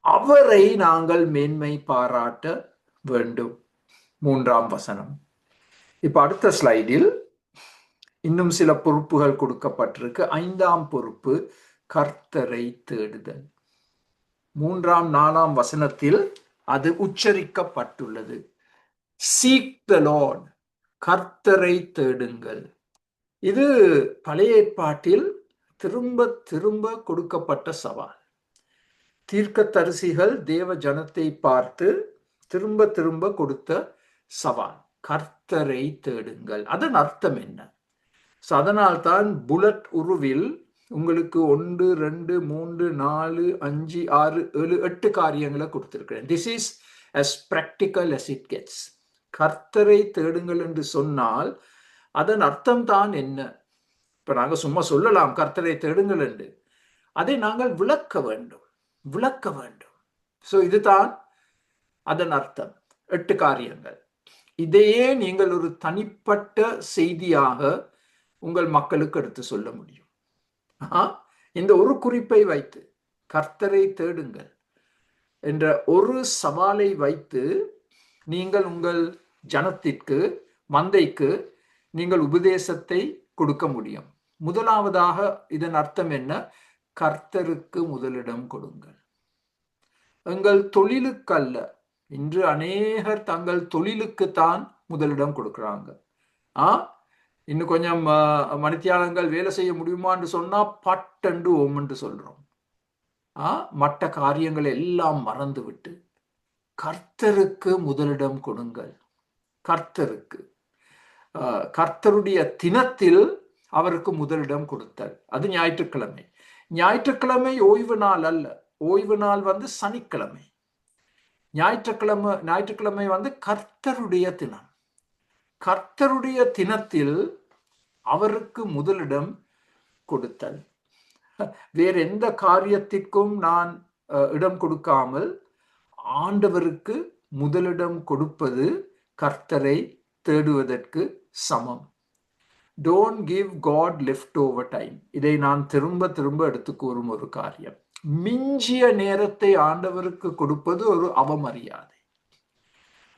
அவரை நாங்கள் மேன்மை பாராட்ட வேண்டும். 3ஆம் வசனம். இப்ப அடுத்த ஸ்லைடில் இன்னும் சில பொறுப்புகள் கொடுக்கப்பட்டிருக்கு. 5ஆம் பொறுப்பு கர்த்தரை தேடுதல். 3ஆம் 4ஆம் வசனத்தில் அது உச்சரிக்கப்பட்டுள்ளது. Seek the Lord, கர்த்தரை தேடுங்கள். இது பழைய ஏற்பாட்டில் திரும்ப திரும்ப கொடுக்கப்பட்ட சவால். தீர்க்கதரிசிகள் தேவ ஜனத்தை பார்த்து திரும்ப திரும்ப கொடுத்த சவால். கர்த்தரை தேடுங்கள். அதன் அர்த்தம் என்ன? அதனால்தான் புல்லட் உருவில் உங்களுக்கு 1, 2, 3, 4, 5, 6, 7, 8 காரியங்களை கொடுத்திருக்கிறேன். This is as practical as it gets. கர்த்தரை தேடுங்கள் என்று சொன்னால் அதன் அர்த்தம் தான் என்ன? இப்ப நாங்க சும்மா சொல்லலாம் கர்த்தரை தேடுங்கள் என்று. அதை நாங்கள் விளக்க வேண்டும். சோ இதுதான் அதன் அர்த்தம். 8 காரியங்கள். இதையே நீங்கள் ஒரு தனிப்பட்ட செய்தியாக உங்கள் மக்களுக்கு எடுத்து சொல்ல முடியும். இந்த ஒரு குறிப்பை வைத்து கர்த்தரை தேடுங்கள் என்ற ஒரு சவாலை வைத்து நீங்கள் உங்கள் ஜனத்திற்கு, மந்தைக்கு நீங்கள் உபதேசத்தை கொடுக்க முடியும். முதலாவதாக இதன் அர்த்தம் என்ன? கர்த்தருக்கு முதலிடம் கொடுங்கள். எங்கள் தொழிலுக்கல்ல. இன்று அநேகர் தங்கள் தொழிலுக்குத்தான் முதலிடம் கொடுக்கிறாங்க. இன்னும் கொஞ்சம் மணித்தியாலங்கள் வேலை செய்ய முடியுமான்னு சொன்னா பட்டண்டு ஓம்னு சொல்றோம். மற்ற காரியங்களை எல்லாம் மறந்து விட்டு கர்த்தருக்கு முதலிடம் கொடுங்கள். கர்த்தருக்கு, கர்த்தருடைய தினத்தில் அவருக்கு முதலிடம் கொடுத்தல். அது ஞாயிற்றுக்கிழமை. ஞாயிற்றுக்கிழமை ஓய்வு நாள் அல்ல. ஓய்வு நாள் சனிக்கிழமை. ஞாயிற்றுக்கிழமை கர்த்தருடைய தினம். கர்த்தருடைய தினத்தில் அவருக்கு முதலிடம் கொடுத்தல். வேற எந்த காரியத்திற்கும் நான் இடம் கொடுக்காமல் ஆண்டவருக்கு முதலிடம் கொடுப்பது கர்த்தரை தேடுவதற்கு சமம். Don't give God leftover time. இதை நான் திரும்ப திரும்ப எடுத்து கூறும் ஒரு காரியம். மிஞ்சிய நேரத்தை ஆண்டவருக்கு கொடுப்பது ஒரு அவமரியாதை.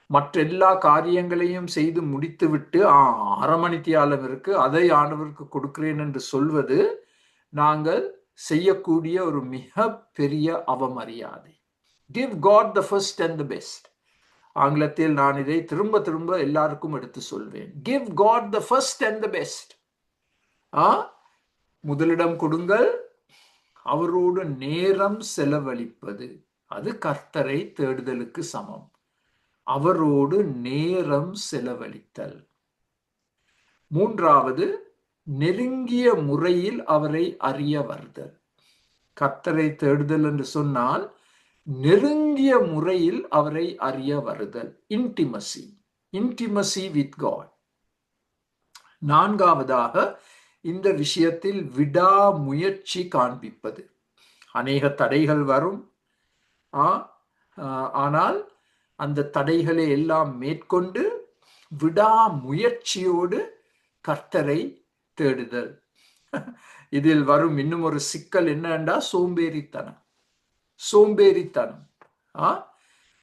மற்ற எல்லா காரியங்களையும் செய்து முடித்துவிட்டு 1/2 மணித்தியாலம் இருக்கு, அதை ஆண்டவருக்கு கொடுக்கிறேன் என்று சொல்வது நாங்கள் செய்யக்கூடிய ஒரு மிக பெரிய அவமரியாதை. Give God the first and the best. ஆங்கிலத்தில் நான் இதை திரும்ப திரும்ப எல்லாருக்கும் எடுத்து சொல்வேன். Give God the first and the best. முதலிடம் கொடுங்கள். அவரோடு நேரம் செலவழிப்பது அது கர்த்தரை தேடுதலுக்கு சமம். அவரோடு நேரம் செலவழித்தல். மூன்றாவது, நெருங்கிய முறையில் அவரை அறிய வருதல். கர்த்தரை தேடுதல் என்று சொன்னால் நெருங்கிய முறையில் அவரை அறிய வருதல். Intimacy with God. நான்காவதாக, இந்த விஷயத்தில் விடாமுயற்சி காண்பிப்பது. அநேக தடைகள் வரும். ஆனால் அந்த தடைகளை எல்லாம் மேற்கொண்டு விடாமுயற்சியோடு கர்த்தரை தேடுதல். இதில் வரும் இன்னும் ஒரு சிக்கல் என்னன்னா சோம்பேறித்தனம்.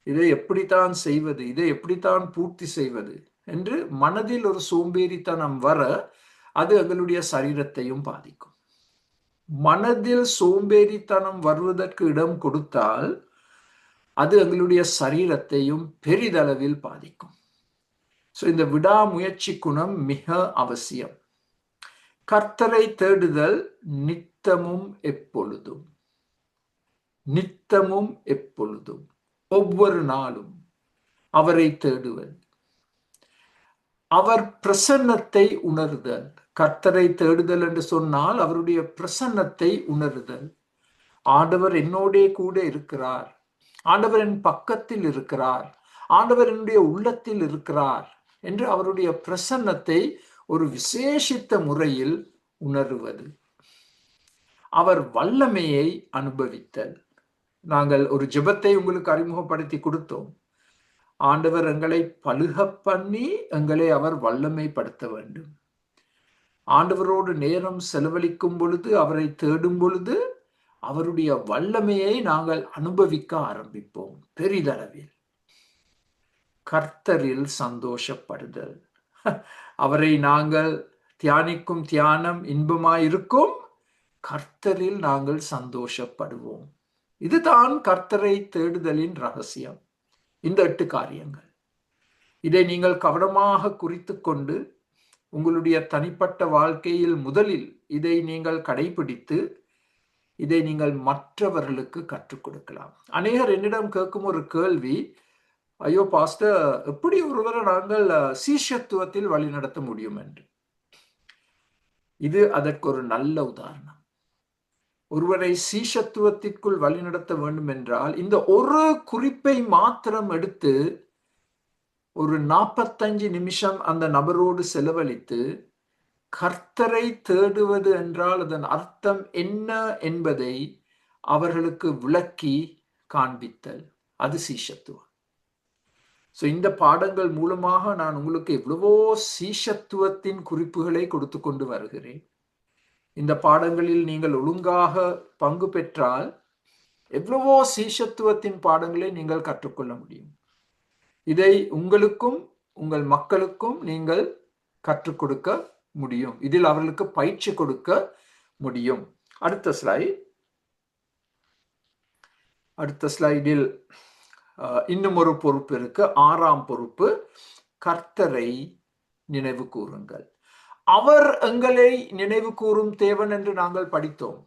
இதை எப்படித்தான் செய்வது, இதை எப்படித்தான் பூர்த்தி செய்வது என்று மனதில் ஒரு சோம்பேறித்தனம் வர அது எங்களுடைய சரீரத்தையும் பாதிக்கும். மனதில் சோம்பேறித்தனம் வருவதற்கு இடம் கொடுத்தால் அது எங்களுடைய சரீரத்தையும் பெரிதளவில் பாதிக்கும். இந்த விடாமுயற்சி குணம் மிக அவசியம். கர்த்தரை தேடுதல் நித்தமும் எப்பொழுதும், ஒவ்வொரு நாளும் அவரை தேடுவது. அவர் பிரசன்னத்தை உணர்தல். கர்த்தரை தேடுதல் என்று சொன்னால் அவருடைய பிரசன்னத்தை உணர்தல். ஆண்டவர் என்னோடே கூட இருக்கிறார், ஆண்டவர் என் பக்கத்தில் இருக்கிறார், ஆண்டவர் என்னுடைய உள்ளத்தில் இருக்கிறார் என்று அவருடைய பிரசன்னத்தை ஒரு விசேஷித்த முறையில் உணர்வது. அவர் வல்லமையை அனுபவித்தல். நாங்கள் ஒரு ஜெபத்தை உங்களுக்கு அறிமுகப்படுத்தி கொடுத்தோம். ஆண்டவர் எங்களை பலுக பண்ணி எங்களை அவர் வல்லமைப்படுத்த வேண்டும். ஆண்டவரோடு நேரம் செலவழிக்கும் பொழுது, அவரை தேடும் பொழுது அவருடைய வல்லமையை நாங்கள் அனுபவிக்க ஆரம்பிப்போம் பெரிதளவில். கர்த்தரில் சந்தோஷப்படுதல். அவரை நாங்கள் தியானிக்கும் தியானம் இன்பமாயிருக்கும், கர்த்தரில் நாங்கள் சந்தோஷப்படுவோம். இதுதான் கர்த்தரை தேடுதலின் ரகசியம். இந்த 8 காரியங்கள். இதை நீங்கள் கவனமாக குறித்து கொண்டு உங்களுடைய தனிப்பட்ட வாழ்க்கையில் முதலில் இதை நீங்கள் கடைபிடித்து இதை நீங்கள் மற்றவர்களுக்கு கற்றுக் கொடுக்கலாம். அநேகர் என்னிடம் கேட்கும் ஒரு கேள்வி, ஐயோ பாஸ்டர், எப்படி ஒருவரை நாங்கள் சீஷத்துவத்தில் வழிநடத்த முடியும் என்று. இது அதற்கு ஒரு நல்ல உதாரணம். ஒருவரை சீஷத்துவத்திற்குள் வழிநடத்த வேண்டும் என்றால் இந்த ஒரு குறிப்பை மாத்திரம் எடுத்து ஒரு 45 நிமிஷம் அந்த நபரோடு செலவழித்து கர்த்தரை தேடுவது என்றால் அதன் அர்த்தம் என்ன என்பதை அவர்களுக்கு விளக்கி காண்பித்தல், அது சீஷத்துவம். ஸோ இந்த பாடங்கள் மூலமாக நான் உங்களுக்கு எவ்வளவோ சீஷத்துவத்தின் குறிப்புகளை கொடுத்து கொண்டு வருகிறேன். இந்த பாடங்களில் நீங்கள் ஒழுங்காக பங்கு பெற்றால் எவ்வளவோ சீஷத்துவத்தின் பாடங்களை நீங்கள் கற்றுக்கொள்ள முடியும். இதை உங்களுக்கும் உங்கள் மக்களுக்கும் நீங்கள் கற்றுக் கொடுக்க முடியும். இதில் அவர்களுக்கு பயிற்சி கொடுக்க முடியும். அடுத்த ஸ்லைடில் இன்னும் ஒரு பொறுப்பு இருக்கு. 6ஆம் பொறுப்பு, கர்த்தரை நினைவு கூறுங்கள். அவர் எங்களை நினைவு கூறும் தேவன் என்று நாங்கள் படித்தோம்.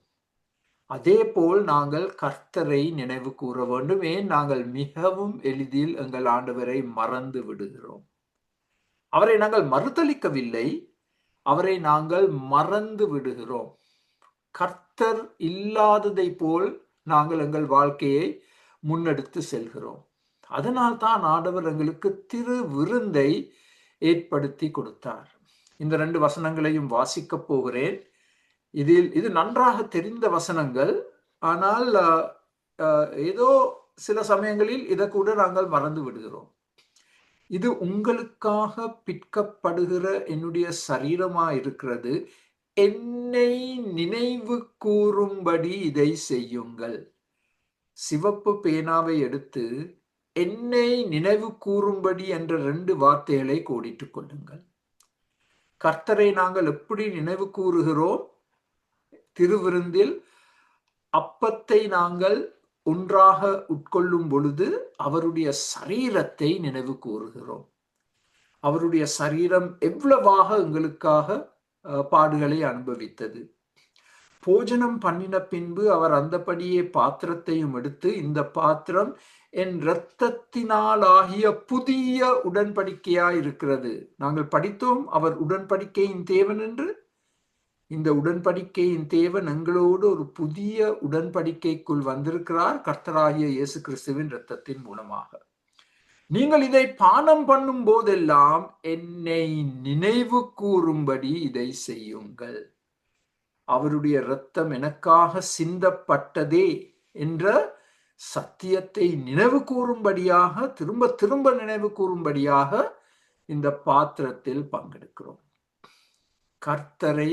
அதே போல் நாங்கள் கர்த்தரை நினைவு கூற வேண்டும். ஏன்? நாங்கள் மிகவும் எளிதில் எங்கள் ஆண்டவரை மறந்து விடுகிறோம். அவரை நாங்கள் மறுதலிக்கவில்லை, அவரை நாங்கள் மறந்து விடுகிறோம். கர்த்தர் இல்லாததை போல் நாங்கள் எங்கள் வாழ்க்கையை முன்னெடுத்து செல்கிறோம். அதனால் தான் ஆண்டவர் எங்களுக்கு திரு விருந்தை ஏற்படுத்தி கொடுத்தார். இந்த 2 வசனங்களையும் வாசிக்க போகிறேன். இது நன்றாக தெரிந்த வசனங்கள். ஆனால் ஏதோ சில சமயங்களில் இதை கூட நாங்கள் மறந்து விடுகிறோம். இது உங்களுக்காக பிற்கப்படுகிற என்னுடைய சரீரமா இருக்கிறது, என்னை நினைவு கூறும்படி இதை செய்யுங்கள். சிவப்பு பேனாவை எடுத்து என்னை நினைவு கூறும்படி என்ற 2 வார்த்தைகளை கோடிட்டுக் கொள்ளுங்கள். கர்த்தரை நாங்கள் எப்படி நினைவு கூறுகிறோம்? திருவிருந்தில் அப்பத்தை நாங்கள் ஒன்றாக உட்கொள்ளும் பொழுது அவருடைய சரீரத்தை நினைவு கூறுகிறோம். அவருடைய சரீரம் எவ்வளவாக எங்களுக்காக பாடுகளை அனுபவித்தது. போஜனம் பண்ணின பின்பு அவர் அந்தபடியே பாத்திரத்தையும் எடுத்து, இந்த பாத்திரம் என் இரத்தத்தினால் ஆகிய புதிய உடன்படிக்கையாய் இருக்கிறது. நாங்கள் படித்தோம் அவர் உடன்படிக்கையின் தேவன் என்று. இந்த உடன்படிக்கையின் தேவன் எங்களோடு ஒரு புதிய உடன்படிக்கைக்குள் வந்திருக்கிறார், கர்த்தராகிய இயேசு கிறிஸ்துவின் இரத்தத்தின் மூலமாக. நீங்கள் இதை பானம் பண்ணும் போதெல்லாம் என்னை நினைவு கூறும்படி இதை செய்யுங்கள். அவருடைய இரத்தம் எனக்காக சிந்தப்பட்டதே என்ற சத்தியத்தை நினைவு கூறும்படியாக, திரும்ப திரும்ப நினைவு கூறும்படியாக இந்த பாத்திரத்தில் பங்கெடுக்கிறோம். கர்த்தரை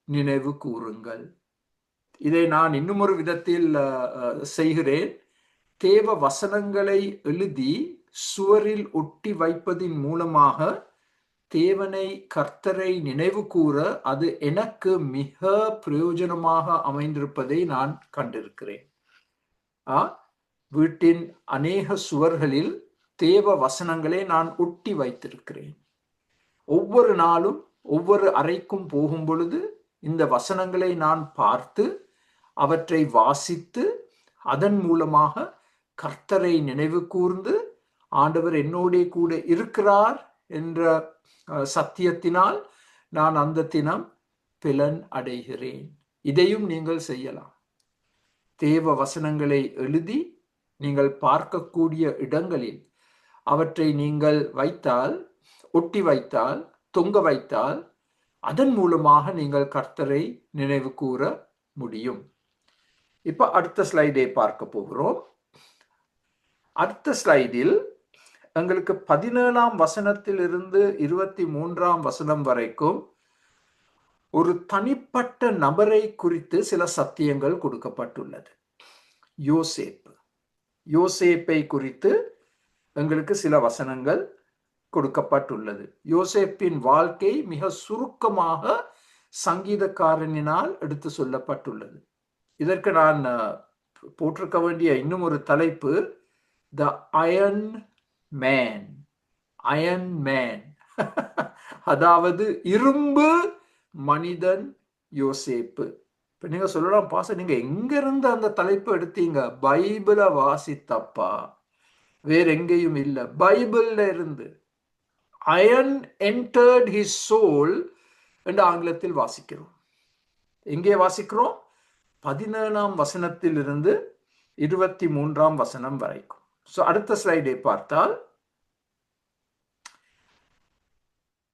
நினைவு கூறுங்கள். இதை நான் இன்னும் ஒரு விதத்தில் செய்கிறேன். தேவ வசனங்களை எழுதி சுவரில் ஒட்டி வைப்பதின் மூலமாக தேவனை, கர்த்தரை நினைவு கூற அது எனக்கு மிக பிரயோஜனமாக அமைந்திருப்பதை நான் கண்டிருக்கிறேன். வீட்டின் அநேக சுவர்களில் தேவ வசனங்களை நான் ஒட்டி வைத்திருக்கிறேன். ஒவ்வொரு நாளும் ஒவ்வொரு அறைக்கும் போகும் பொழுது இந்த வசனங்களை நான் பார்த்து அவற்றை வாசித்து அதன் மூலமாக கர்த்தரை நினைவு கூர்ந்து ஆண்டவர் என்னோடே கூட இருக்கிறார் என்ற சத்தியத்தினால் நான் அந்த தினம் பலன் அடைகிறேன். இதையும் நீங்கள் செய்யலாம். தேவ வசனங்களை எழுதி நீங்கள் பார்க்கக்கூடிய இடங்களில் அவற்றை நீங்கள் வைத்தால், ஒட்டி வைத்தால், தொங்க வைத்தால், அதன் மூலமாக நீங்கள் கர்த்தரை நினைவு கூற முடியும். இப்ப அடுத்த ஸ்லைடை பார்க்க போகிறோம். அடுத்த ஸ்லைடில் எங்களுக்கு 17ஆம் வசனத்தில் இருந்து 23ஆம் வசனம் வரைக்கும் ஒரு தனிப்பட்ட நபரை குறித்து சில சத்தியங்கள் கொடுக்கப்பட்டுள்ளது. யோசேப்பை குறித்து எங்களுக்கு சில வசனங்கள் கொடுக்கப்பட்டுள்ளது. யோசேப்பின் வாழ்க்கை மிக சுருக்கமாக சங்கீதக்காரனினால் எடுத்து சொல்லப்பட்டுள்ளது. இதற்கு நான் போட்டிருக்க வேண்டிய இன்னும் ஒரு தலைப்பு, த அயர்ன் மேன், அதாவது இரும்பு மனிதன் யோசேப்பு. இப்ப நீங்க சொல்லலாம், பாச நீங்க எங்க இருந்து அந்த தலைப்பு எடுத்தீங்க? பைபிளை வாசித்தப்பா. வேற எங்கேயும் இல்லை, பைபிள்ல இருந்து. அயன் என்டர்ட் ஹிஸ் சோல் என்று ஆங்கிலத்தில் வாசிக்கிறோம். எங்கே வாசிக்கிறோம்? 17ஆம் வசனத்தில் இருந்து 23ஆம் வசனம் வரைக்கும். ஸோ அடுத்த ஸ்லைடை பார்த்தால்,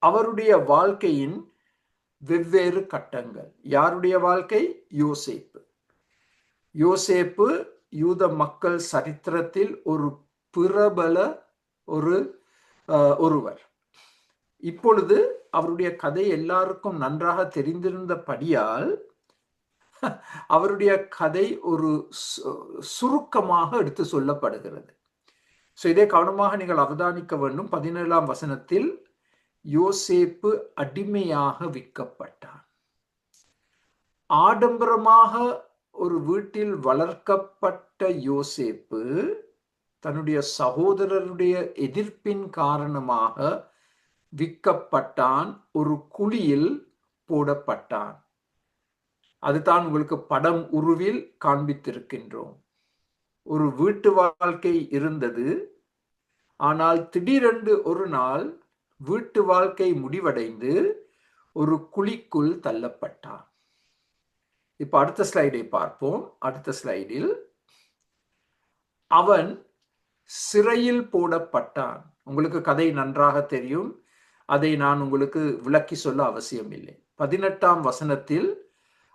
அவருடைய வாழ்க்கையின் வெவ்வேறு கட்டங்கள். யாருடைய வாழ்க்கை? யோசேப்பு. யோசேப்பு யூத மக்கள் சரித்திரத்தில் ஒரு பிரபல ஒருவர். இப்பொழுது அவருடைய கதை எல்லாருக்கும் நன்றாக தெரிந்திருந்தபடியால் அவருடைய கதை ஒரு சுருக்கமாக எடுத்து சொல்லப்படுகிறது. ஸோ இதை கவனமாக நீங்கள் அவதானிக்க வேண்டும். 17ஆம் வசனத்தில் யோசேப்பு அடிமையாக விற்கப்பட்டான். ஆடம்பரமாக ஒரு வீட்டில் வளர்க்கப்பட்ட யோசேப்பு தன்னுடைய சகோதரருடைய எதிர்ப்பின் காரணமாக விற்கப்பட்டான், ஒரு குழியில் போடப்பட்டான். அதுதான் உங்களுக்கு படம் உருவில் காண்பித்திருக்கின்றோம். ஒரு வீட்டு வாழ்க்கை இருந்தது, ஆனால் திடீரென்று ஒரு நாள் வீட்டு வாழ்க்கை முடிவடைந்து ஒரு குழிக்குள் தள்ளப்பட்டான். இப்ப அடுத்த ஸ்லைடை பார்ப்போம். அடுத்த ஸ்லைடில் அவன் சிறையில் போடப்பட்டான். உங்களுக்கு கதை நன்றாக தெரியும், அதை நான் உங்களுக்கு விளக்கி சொல்ல அவசியம் இல்லை. 18ஆம் வசனத்தில்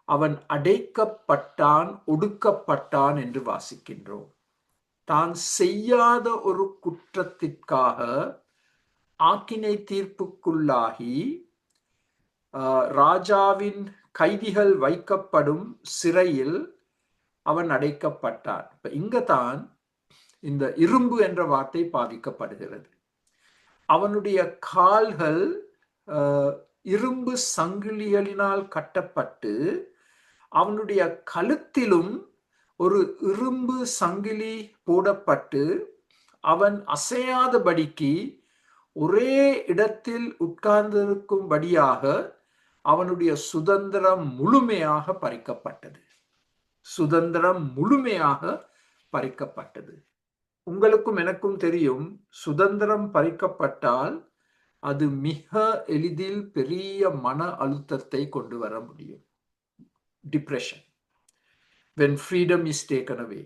அவன் அடைக்கப்பட்டான், ஒடுக்கப்பட்டான் என்று வாசிக்கின்றோம். தான் செய்யாத ஒரு குற்றத்திற்காக ஆக்கினை தீர்ப்புக்குள்ளாகி ராஜாவின் கைதிகள் வைக்கப்படும் சிறையில் அவன் அடைக்கப்பட்டான். இப்ப இங்கதான் இந்த இரும்பு என்ற வார்த்தை பாதிக்கப்படுகிறது. அவனுடைய கால்கள் இரும்பு சங்கிலிகளினால் கட்டப்பட்டு, அவனுடைய கழுத்திலும் ஒரு இரும்பு சங்கிலி போடப்பட்டு, அவன் அசையாதபடிக்கு ஒரே இடத்தில் உட்கார்ந்திருக்கும்படியாக அவனுடைய சுதந்திரம் முழுமையாக பறிக்கப்பட்டது. சுதந்திரம் முழுமையாக பறிக்கப்பட்டது. உங்களுக்கும் எனக்கும் தெரியும், சுதந்திரம் பறிக்கப்பட்டால் அது மிக எளிதில் பெரிய மன அழுத்தத்தை கொண்டு வர முடியும். Depression, when freedom is taken away.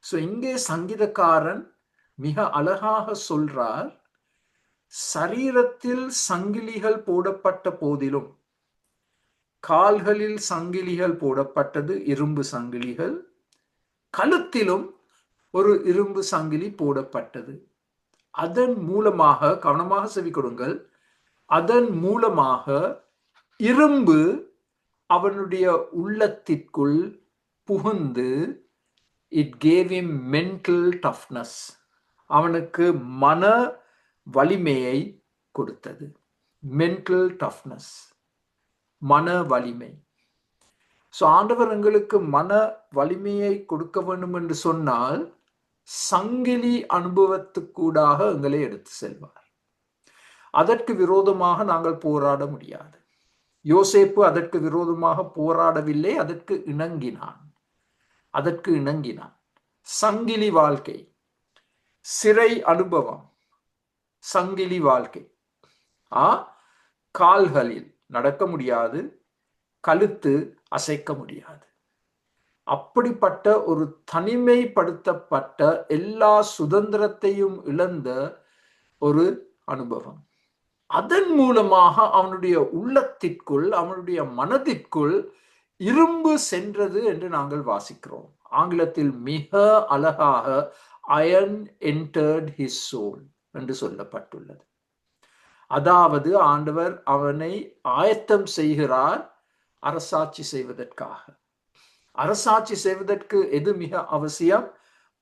So இங்கே சங்கீதக்காரன் மிக அழகாக சொல்றார், சரீரத்தில் சங்கிலிகள் போடப்பட்ட போதிலும், கால்களில் சங்கிலிகள் போடப்பட்டது, இரும்பு சங்கிலிகள், கழுத்திலும் ஒரு இரும்பு சங்கிலி போடப்பட்டது. அதன் மூலமாக, கவனமாக செவி கொடுங்கள், அதன் மூலமாக இரும்பு அவனுடைய உள்ளத்திற்குள் புகுந்து, it gave him mental toughness, அவனுக்கு மன வலிமையை கொடுத்தது. mental toughness, மன வலிமை. ஸோ ஆண்டவர் எங்களுக்கு மன வலிமையை கொடுக்க வேண்டும் என்று சொன்னால் சங்கிலி அனுபவத்துக்கூடாக எங்களை எடுத்து செல்வார். அதற்கு விரோதமாக நாங்கள் போராட முடியாது. யோசேப்பு அதற்கு விரோதமாக போராடவில்லை, அதற்கு இணங்கினான். சங்கிலி வாழ்க்கை, சிறை அனுபவம், சங்கிலி வாழ்க்கை. கால்களில் நடக்க முடியாது, கழுத்து அசைக்க முடியாது. அப்படிப்பட்ட ஒரு தனிமைப்படுத்தப்பட்ட, எல்லா சுதந்திரத்தையும் இழந்த ஒரு அனுபவம். அதன் மூலமாக அவனுடைய உள்ளத்திற்குள், அவனுடைய மனதிற்குள் இரும்பு சென்றது என்று நாங்கள் வாசிக்கிறோம். ஆங்கிலத்தில் மிக அழகாக iron entered his soul என்று சொல்லப்பட்டுள்ளது. அதாவது ஆண்டவர் அவனை ஆயத்தம் செய்கிறார் அரசாட்சி செய்வதற்காக. அரசாட்சி செய்வதற்கு எது மிக அவசியம்?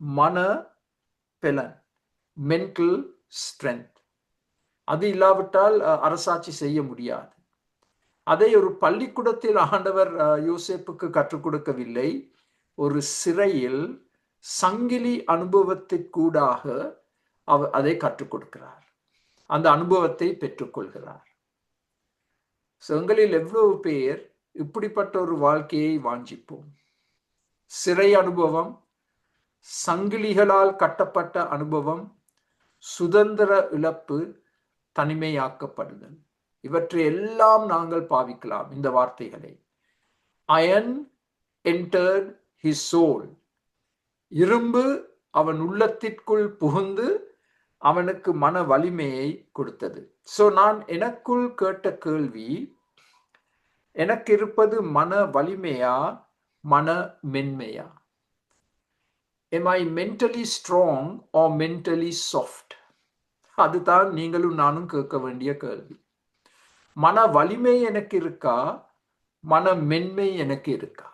மன பலன், மென்டல் ஸ்ட்ரென்த். அது இல்லாவிட்டால் அரசாட்சி செய்ய முடியாது. அதை ஒரு பள்ளிக்கூடத்தில் ஆண்டவர் யோசேப்புக்கு கற்றுக் கொடுக்கவில்லை, ஒரு சிறையில் சங்கிலி அனுபவத்திற்கூடாக அதை கற்றுக் கொடுக்கிறார், அந்த அனுபவத்தை பெற்றுக்கொள்கிறார். எங்களில் எவ்வளவு பேர் இப்படிப்பட்ட ஒரு வாழ்க்கையை வாஞ்சிப்போம்? சிறை அனுபவம், சங்கிலிகளால் கட்டப்பட்ட அனுபவம், சுதந்திர இழப்பு, தனிமையாக்கப்படுதல். இவற்றை எல்லாம் நாங்கள் பாவிக்கலாம் இந்த வார்த்தைகளை. Iron entered his soul. இரும்பு அவன் உள்ளத்திற்குள் புகுந்து அவனுக்கு மன வலிமையை கொடுத்தது. சோ நான் எனக்குள் கேட்ட கேள்வி, எனக்கு இருப்பது மன வலிமையா, மன மென்மையா? Am I mentally strong or mentally soft? அதுதான் நீங்களும் நானும் கேட்க வேண்டிய கேள்வி. மன வலிமை எனக்கு இருக்கா, மன மென்மை எனக்கு இருக்கா?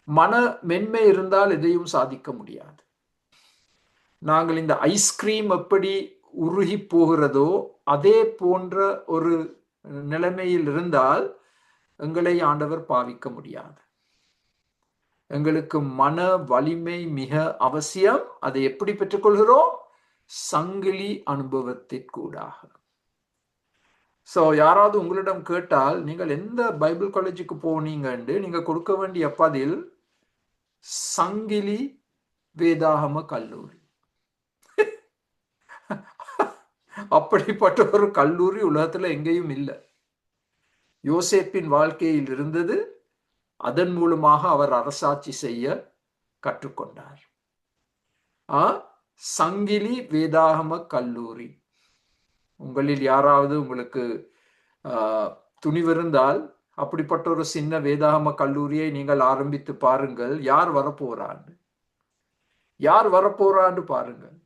மன மென்மை இருந்தால் எதையும் சாதிக்க முடியாது. நாங்கள் இந்த ஐஸ்கிரீம் எப்படி உருகி போகிறதோ அதே போன்ற ஒரு நிலைமையில் இருந்தால் எங்களை ஆண்டவர் பாவிக்க முடியாது. எங்களுக்கு மன வலிமை மிக அவசியம். அதை எப்படி பெற்றுக்கொள்கிறோம்? சங்கிலி அனுபவத்திற்கூடாக. சோ யாராவது உங்களிடம் கேட்டால் நீங்கள் எந்த பைபிள் காலேஜுக்கு போனீங்கன்னு நீங்க கொடுக்க வேண்டிய பதில், சங்கிலி வேதாகம கல்லூரி. அப்படிப்பட்ட ஒரு கல்லூரி உலகத்துல எங்கேயும் இல்லை. யோசேப்பின் வாழ்க்கையில் இருந்தது. அதன் மூலமாக அவர் அரசாட்சி செய்ய கற்றுக்கொண்டார். சங்கிலி வேதாகம கல்லூரி. உங்களில் யாராவது உங்களுக்கு துணிவிருந்தால் அப்படிப்பட்ட ஒரு சின்ன வேதாகம கல்லூரியை நீங்கள் ஆரம்பித்து பாருங்கள். யார் வரப்போறான்னு பாருங்கள்.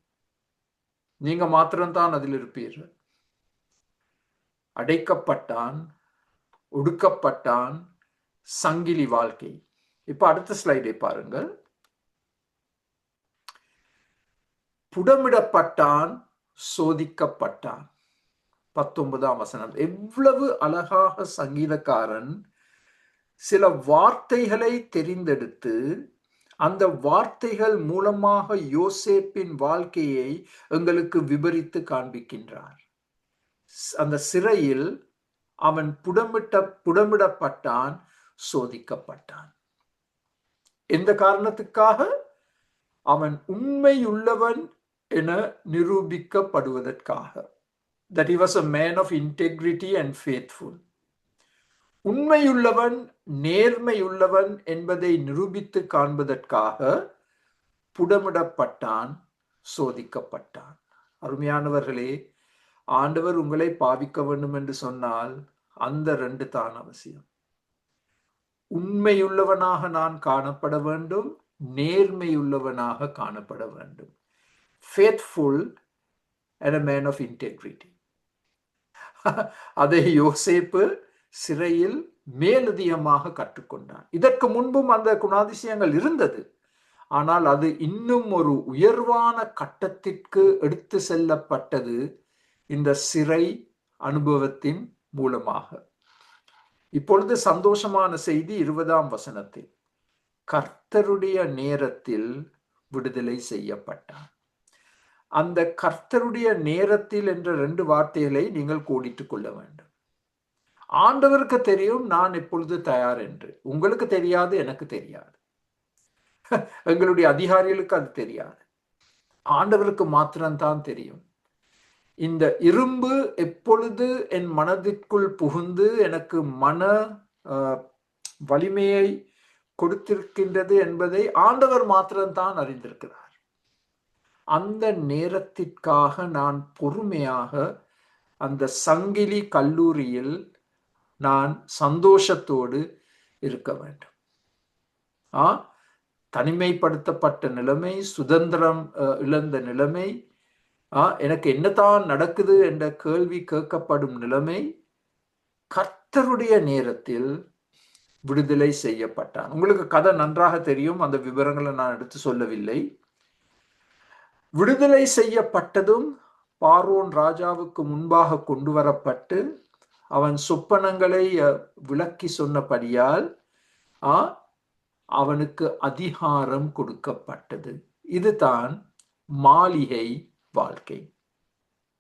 நீங்க மாத்திரம்தான் அதில் இருப்பீர்கள். அடைக்கப்பட்டான், ஒடுக்கப்பட்டான், சங்கிலி வாழ்க்கை. இப்ப அடுத்த ஸ்லைடை பாருங்கள். புடமிடப்பட்டான், சோதிக்கப்பட்டான். 19ஆம் வசனம். எவ்வளவு அழகாக சங்கீதக்காரன் சில வார்த்தைகளை தெரிந்தெடுத்து அந்த வார்த்தைகள் மூலமாக யோசேப்பின் வாழ்க்கையை எங்களுக்கு விபரித்து காண்பிக்கின்றார். அந்த சிறையில் அவன் புடமிடப்பட்டான், சோதிக்கப்பட்டான். எந்த காரணத்துக்காக? அவன் உண்மையுள்ளவன் என நிரூபிக்கப்படுவதற்காக. That he was a man of integrity and faithful. உண்மையுள்ளவன், நேர்மையுள்ளவன் என்பதை நிரூபித்து காண்பதற்காக புடமிடப்பட்டான், சோதிக்கப்பட்டான். அருமையானவர்களே, ஆண்டவர் உங்களை பாவிக்க வேண்டும் என்று சொன்னால் அந்த 2 தான் அவசியம். உண்மையுள்ளவனாக நான் காணப்பட வேண்டும், நேர்மையுள்ளவனாக காணப்பட வேண்டும். Faithful and a man of integrity. அதை யோசேப்பு சிறையில் மேலதிகமாக கற்றுக்கொண்டான். இதற்கு முன்பும் அந்த குணாதிசயங்கள் இருந்தது. ஆனால் அது இன்னும் ஒரு உயர்வான கட்டத்திற்கு எடுத்து செல்லப்பட்டது இந்த சிறை அனுபவத்தின் மூலமாக. இப்பொழுது சந்தோஷமான செய்தி 20ஆம் வசனத்தில், கர்த்தருடைய நேரத்தில் விடுதலை செய்யப்பட்டான். அந்த கர்த்தருடைய நேரத்தில் என்ற 2 வார்த்தைகளை நீங்கள் கோடிட்டுக் கொள்ள வேண்டும். ஆண்டவருக்கு தெரியும் நான் எப்பொழுது தயார் என்று. உங்களுக்கு தெரியாது, எனக்கு தெரியாது, எங்களுடைய அதிகாரிகளுக்கு அது தெரியாது. ஆண்டவருக்கு மாத்திரம்தான் தெரியும். இந்த இரும்பு எப்பொழுது என் மனதிற்குள் புகுந்து எனக்கு மன வலிமையை கொடுத்திருக்கின்றது என்பதை ஆண்டவர் மாத்திரம்தான் அறிந்திருக்கிறார். அந்த நேரத்திற்காக நான் பொறுமையாக அந்த சங்கிலி கல்லூரியில் நான் சந்தோஷத்தோடு இருக்க வேண்டும். தனிமைப்படுத்தப்பட்ட நிலைமை, சுதந்திரம் இழந்த நிலைமை, எனக்கு என்னதான் நடக்குது என்ற கேள்வி கேட்கப்படும் நிலைமை, கர்த்தருடைய நேரத்தில் விடுதலை செய்யப்பட்டான். உங்களுக்கு கதை நன்றாக தெரியும், அந்த விவரங்களை நான் எடுத்து சொல்லவில்லை. விடுதலை செய்யப்பட்டதும் பார்வோன் ராஜாவுக்கு முன்பாக கொண்டு வரப்பட்டு அவன் சொப்பனங்களை விளக்கி சொன்னபடியால் அவனுக்கு அதிகாரம் கொடுக்கப்பட்டது. இதுதான் மாளிகை வாழ்க்கை.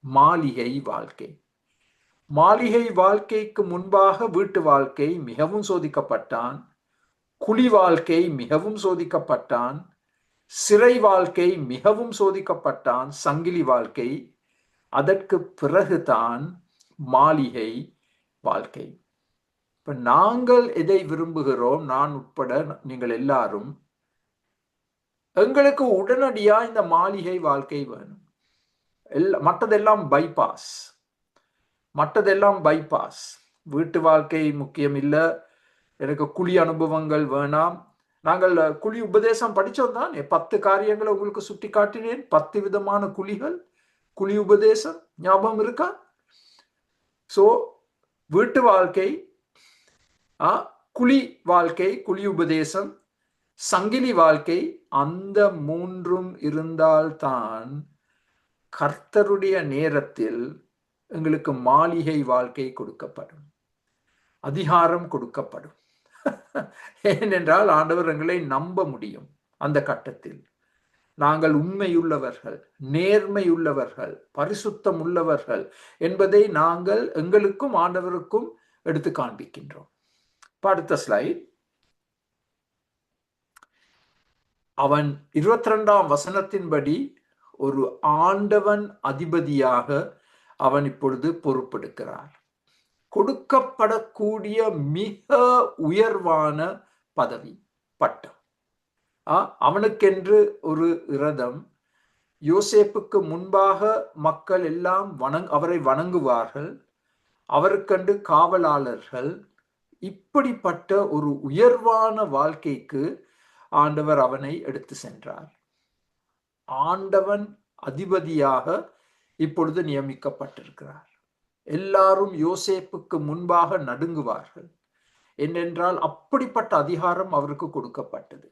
மாளிகை வாழ்க்கை. மாளிகை வாழ்க்கைக்கு முன்பாக வீட்டு வாழ்க்கை மிகவும் சோதிக்கப்பட்டான். குழி வாழ்க்கை மிகவும் சோதிக்கப்பட்டான். சிறை வாழ்க்கை மிகவும் சோதிக்கப்பட்டான், சங்கிலி வாழ்க்கை. அதற்கு பிறகுதான் மாளிகை வாழ்க்கை. இப்ப நாங்கள் எதை விரும்புகிறோம்? நான் உட்பட நீங்கள் எல்லாரும், எங்களுக்கு உடனடியா இந்த மாளிகை வாழ்க்கை வேணும். மற்றதெல்லாம் பைபாஸ், மற்றதெல்லாம் பைபாஸ். வீட்டு வாழ்க்கை முக்கியம் இல்லை, எனக்கு குழி அனுபவங்கள் வேணாம். நாங்கள் குழி உபதேசம் படித்தோம் தான். 10 காரியங்களை உங்களுக்கு சுட்டி காட்டினேன், 10 விதமான குழிகள். குழி உபதேசம் ஞாபகம் இருக்கா? சோ வீட்டு வாழ்க்கை, குழி வாழ்க்கை, குழி உபதேசம், சங்கிலி வாழ்க்கை, அந்த மூன்றும் இருந்தால்தான் கர்த்தருடைய நேரத்தில் எங்களுக்கு மாளிகை வாழ்க்கை கொடுக்கப்படும், அதிகாரம் கொடுக்கப்படும். ஏனென்றால் ஆண்டவர் எங்களை நம்ப முடியும். அந்த கட்டத்தில் நாங்கள் உண்மையுள்ளவர்கள், நேர்மையுள்ளவர்கள், பரிசுத்தம் உள்ளவர்கள் என்பதை நாங்கள் எங்களுக்கும் ஆண்டவருக்கும் எடுத்து காண்பிக்கின்றோம். அடுத்த ஸ்லைட். அவன் 22ஆம் வசனத்தின்படி ஒரு ஆண்டவன் அதிபதியாக அவன் இப்பொழுது பொறுப்பெடுக்கிறார். கொடுக்கப்படக்கூடிய மிக உயர்வான பதவி, பட்டம். அவனுக்கென்று ஒரு இரதம். யோசேப்புக்கு முன்பாக மக்கள் எல்லாம் அவரை வணங்குவார்கள். அவருக்கென்று காவலாளர்கள். இப்படிப்பட்ட ஒரு உயர்வான வாழ்க்கைக்கு ஆண்டவர் அவனை எடுத்து சென்றார். ஆண்டவன் அதிபதியாக இப்பொழுது நியமிக்கப்பட்டிருக்கிறார். எல்லாரும் யோசேப்புக்கு முன்பாக நடுங்குவார்கள். ஏனென்றால் அப்படிப்பட்ட அதிகாரம் அவருக்கு கொடுக்கப்பட்டது.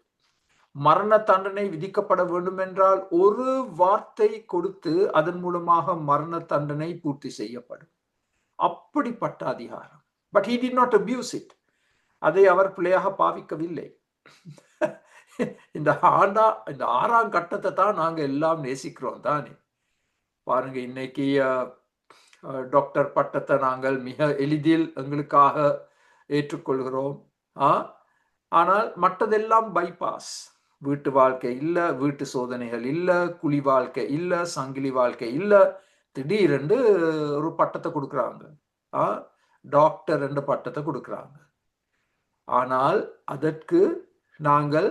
மரண தண்டனை விதிக்கப்பட வேண்டும் என்றால் ஒரு வார்த்தை கொடுத்து அதன் மூலமாக மரண தண்டனை பூர்த்தி செய்யப்படும். அப்படிப்பட்ட அதிகாரம். But he did not abuse it. அதை அவர் பிள்ளையாக பாவிக்கவில்லை. இந்த 6ஆம் கட்டத்தை தான் நாங்க எல்லாம் நேசிக்கிறோம் தானே. பாருங்க, இன்னைக்கு டாக்டர் பட்டத்தை நாங்கள் மிக எளிதில் எங்களுக்காக ஏற்றுக்கொள்கிறோம். ஆனால் மற்றதெல்லாம் பைபாஸ். வீட்டு வாழ்க்கை இல்ல, வீட்டு சோதனைகள் இல்ல, குழி வாழ்க்கை இல்ல, சங்கிலி வாழ்க்கை இல்ல. திடீரென்று ஒரு பட்டத்தை கொடுக்குறாங்க, டாக்டர் 2 பட்டத்தை கொடுக்குறாங்க. ஆனால் அதற்கு நாங்கள்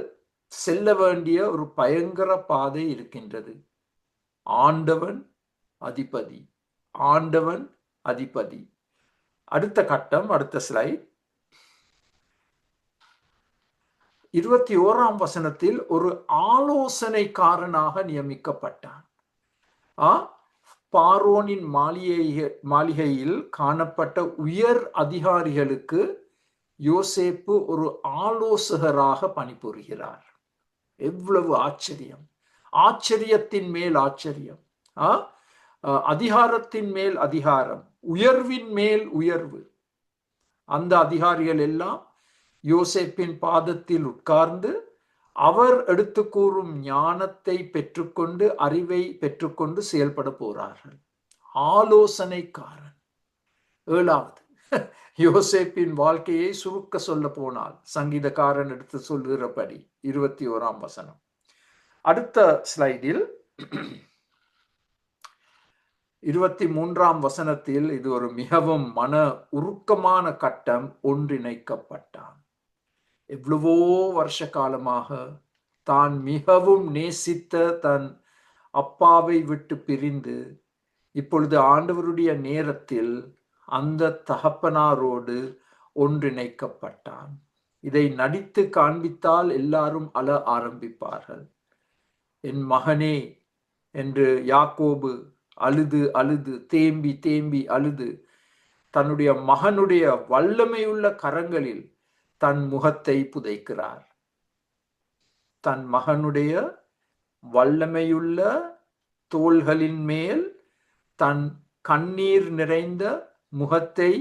செல்ல வேண்டிய ஒரு பயங்கர பாதை இருக்கின்றது. ஆண்டவன் அதிபதி, ஆண்டவன் அதிபதி. அடுத்த கட்டம், அடுத்த ஸ்லைட். 21ஆம் வசனத்தில் ஒரு ஆலோசனைக்காரனாக நியமிக்கப்பட்டான். பார்வோனின் மாளிகையில் காணப்பட்ட உயர் அதிகாரிகளுக்கு யோசேப்பு ஒரு ஆலோசகராக பணிபுரிகிறார். எவ்வளவு ஆச்சரியம்! ஆச்சரியத்தின் மேல் ஆச்சரியம், அதிகாரத்தின் மேல் அதிகாரம், உயர்வின் மேல் உயர்வு. அந்த அதிகாரிகள் எல்லாம் யோசேப்பின் பாதத்தில் உட்கார்ந்து அவர் எடுத்து கூறும் ஞானத்தை பெற்றுக்கொண்டு, அறிவை பெற்றுக்கொண்டு செயல்பட போறார்கள். ஆலோசனைக்காரன். 7வது, யோசேப்பின் வாழ்க்கையை சுருக்க சொல்ல போனால் சங்கீதக்காரன் எடுத்து சொல்லுகிறபடி 21ஆம் வசனம். அடுத்த ஸ்லைடில் 23ஆம் வசனத்தில் இது ஒரு மிகவும் மன உருக்கமான கட்டம். ஒன்றிணைக்கப்பட்டான். எவ்வளவோ வருஷ காலமாக தான் மிகவும் நேசித்த தன் அப்பாவை விட்டு பிரிந்து இப்பொழுது ஆண்டவருடைய நேரத்தில் அந்த தகப்பனாரோடு ஒன்றிணைக்கப்பட்டான். இதை நடித்து காண்பித்தால் எல்லாரும் அழ ஆரம்பிப்பார்கள். என் மகனே என்று யாக்கோபு அழுது அழுது தேம்பி தேம்பி அழுது தன்னுடைய மகனுடைய வல்லமையுள்ள கரங்களில் தன் முகத்தை புதைக்கிறார். தன் மகனுடைய வல்லமையுள்ள தோள்களின் மேல் தன் கண்ணீர் நிறைந்த முகத்தை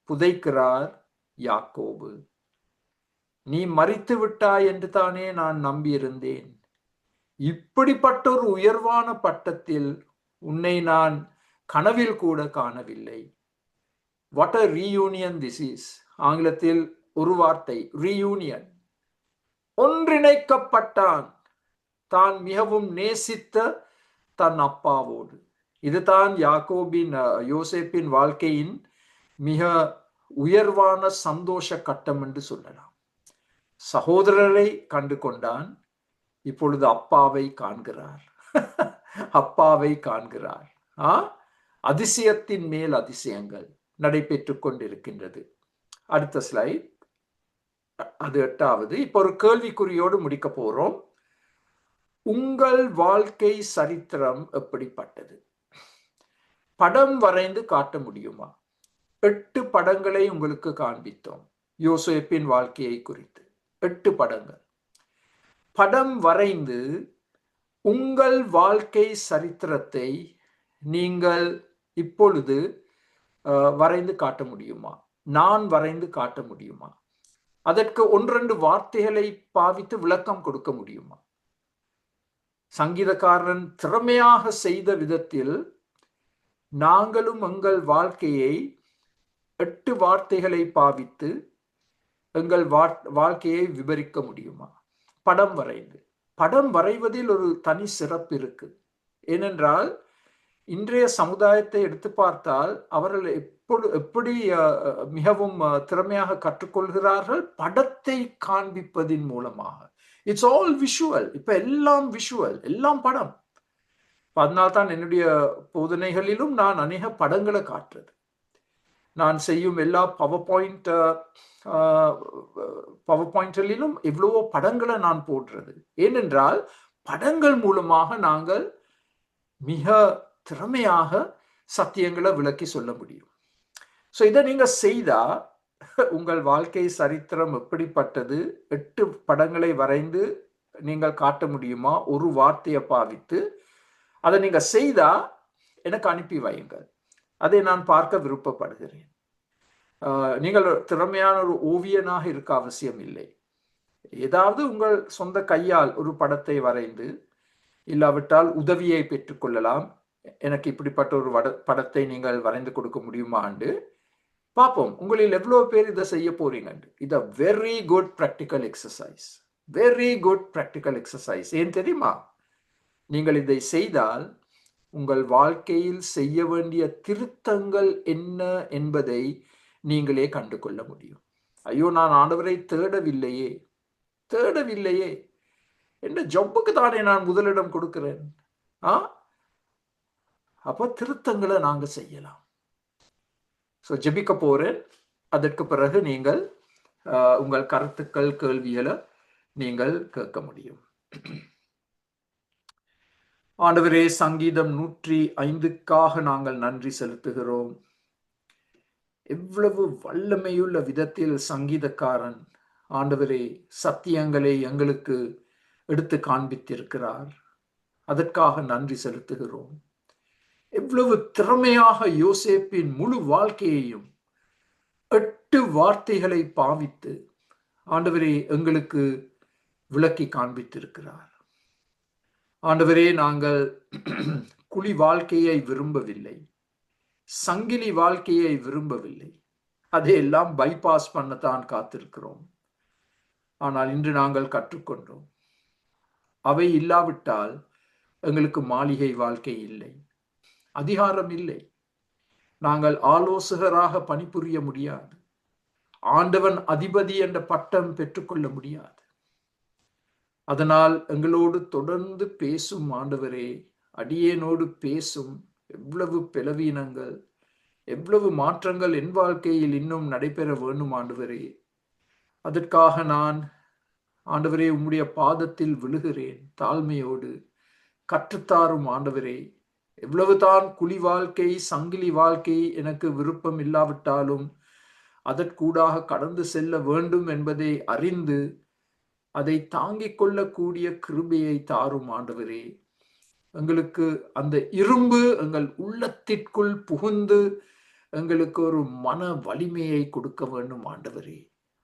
புதைக்கிறார் யாக்கோபு. நீ மரித்து விட்டாய் என்று தானே நான் நம்பியிருந்தேன். இப்படிப்பட்ட ஒரு உயர்வான பட்டத்தில் உன்னை நான் கனவில் கூட காணவில்லை. What a reunion this is. ஆங்கிலத்தில் ஒரு வார்த்தை, reunion. ஒன்றிணைக்கப்பட்டான். தான் மிகவும் நேசித்த தன் அப்பாவோடு. இதுதான் யோசேப்பின் வாழ்க்கையின் மிக உயர்வான சந்தோஷ கட்டம் என்று சொல்லலாம். சகோதரரை கண்டு கொண்டான், இப்பொழுது அப்பாவை காண்கிறார். அப்பாவை காண்கிறார். அதிசயத்தின் மேல் அதிசயங்கள் நடைபெற்றுக் கொண்டிருக்கின்றது. அடுத்த ஸ்லைட், அது 8வது. இப்போ ஒரு கேள்விக்குறியோடு முடிக்க போறோம். உங்கள் வாழ்க்கை சரித்திரம் எப்படிப்பட்டது? படம் வரைந்து காட்ட முடியுமா? 8 படங்களை உங்களுக்கு காண்பித்தோம் யோசேப்பின் வாழ்க்கையை குறித்து. 8 படங்கள். படம் வரைந்து உங்கள் வாழ்க்கை சரித்திரத்தை நீங்கள் இப்பொழுது வரைந்து காட்ட முடியுமா? நான் வரைந்து காட்ட முடியுமா? அதற்கு 1-2 வார்த்தைகளை பாவித்து விளக்கம் கொடுக்க முடியுமா? சங்கீதக்காரன் திறமையாக செய்த விதத்தில் நாங்களும் எங்கள் வாழ்க்கையை 8 வார்த்தைகளை பாவித்து எங்கள் வாழ்க்கையை விவரிக்க முடியுமா? படம் வரைந்து. படம் வரைவதில் ஒரு தனி சிறப்பு இருக்கு. ஏனென்றால் இன்றைய சமுதாயத்தை எடுத்து பார்த்தால் அவர்கள் எப்படி மிகவும் திறமையாக கற்றுக்கொள்கிறார்கள்? படத்தை காண்பிப்பதின் மூலமாக. It's all visual. இப்ப எல்லாம் விஷுவல், எல்லாம் படம். அதனால்தான் என்னுடைய போதனைகளிலும் நான் அநேக படங்களை காட்டுறது. நான் செய்யும் எல்லா பவர் பாயிண்டிலும் எவ்வளவோ படங்களை நான் போடுறது. ஏனென்றால் படங்கள் மூலமாக நாங்கள் மிக திறமையாக சத்தியங்களை விளக்கி சொல்ல முடியும். ஸோ இதை நீங்க செய்தா உங்கள் வாழ்க்கை சரித்திரம் எப்படிப்பட்டது? 8 படங்களை வரைந்து நீங்கள் காட்ட முடியுமா? ஒரு வார்த்தையை பாவித்து அதை நீங்க செய்தா எனக்கு அனுப்பி வையுங்கள். அதை நான் பார்க்க விருப்பப்படுகிறேன். நீங்கள் திறமையான ஒரு ஓவியனாக இருக்க அவசியம் இல்லை. ஏதாவது உங்கள் சொந்த கையால் ஒரு படத்தை வரைந்து, இல்லாவிட்டால் உதவியை பெற்றுக்கொள்ளலாம். எனக்கு இப்படிப்பட்ட ஒரு படத்தை நீங்கள் வரைந்து கொடுக்க முடியுமாண்டு பார்ப்போம். உங்களில் எவ்வளவு பேர் இதை செய்ய போறீங்க. இது very good practical exercise. Very good practical exercise. ஏன் தெரியுமா? நீங்கள் இதை செய்தால் உங்கள் வாழ்க்கையில் செய்ய வேண்டிய திருத்தங்கள் என்ன என்பதை நீங்களே கண்டு கொள்ள முடியும். ஐயோ, நான் ஆண்டவரை தேடவில்லையே என்ற ஜப்புக்கு தானே நான் முதலிடம் கொடுக்கிறேன். அப்ப திருத்தங்களை நாங்க செய்யலாம். ஸோ ஜெபிக்க போறேன். அதற்கு பிறகு நீங்கள் உங்கள் கருத்துக்கள், கேள்விகளை நீங்கள் கேட்க முடியும். ஆண்டவரே, சங்கீதம் 105க்காக நாங்கள் நன்றி செலுத்துகிறோம். எவ்வளவு வல்லமையுள்ள விதத்தில் சங்கீதக்காரன் ஆண்டவரே சத்தியங்களை எங்களுக்கு எடுத்து காண்பித்திருக்கிறார். அதற்காக நன்றி செலுத்துகிறோம். எவ்வளவு திறமையாக யோசேப்பின் முழு வாழ்க்கையையும் 8 வார்த்தைகளை பாவித்து ஆண்டவரே எங்களுக்கு விளக்கி காண்பித்திருக்கிறார். ஆண்டவரே, நாங்கள் குழி வாழ்க்கையை விரும்பவில்லை, சங்கிலி வாழ்க்கையை விரும்பவில்லை. அதையெல்லாம் பைபாஸ் பண்ணத்தான் காத்திருக்கிறோம். ஆனால் இன்று நாங்கள் கற்றுக்கொண்டோம், அவை இல்லாவிட்டால் எங்களுக்கு மாளிகை வாழ்க்கை இல்லை, அதிகாரம் இல்லை, நாங்கள் ஆலோசகராக பணிபுரிய முடியாது, ஆண்டவன் அதிபதி என்ற பட்டம் பெற்றுக்கொள்ள முடியாது. அதனால் எங்களோடு தொடர்ந்து பேசும் ஆண்டவரே, அடியேனோடு பேசும். எவ்வளவு பலவீனங்கள், எவ்வளவு மாற்றங்கள் என் வாழ்க்கையில் இன்னும் நடைபெற வேண்டும் ஆண்டவரே. அதற்காக நான் ஆண்டவரே உம்முடைய பாதத்தில் விழுகிறேன் தாழ்மையோடு. கற்றுத்தாரும் ஆண்டவரே. எவ்வளவுதான் குழி வாழ்க்கை, சங்கிலி வாழ்க்கை எனக்கு விருப்பம் இல்லாவிட்டாலும் அதற்கூடாக கடந்து செல்ல வேண்டும் என்பதை அறிந்து அதை தாங்கிக் கொள்ளக்கூடிய கிருபையை தாரும் ஆண்டவரே. எங்களுக்கு அந்த இரும்பு எங்கள் உள்ளத்திற்குள் புகுந்து எங்களுக்கு ஒரு மன வலிமையை கொடுக்க வேண்டும் ஆண்டவரே.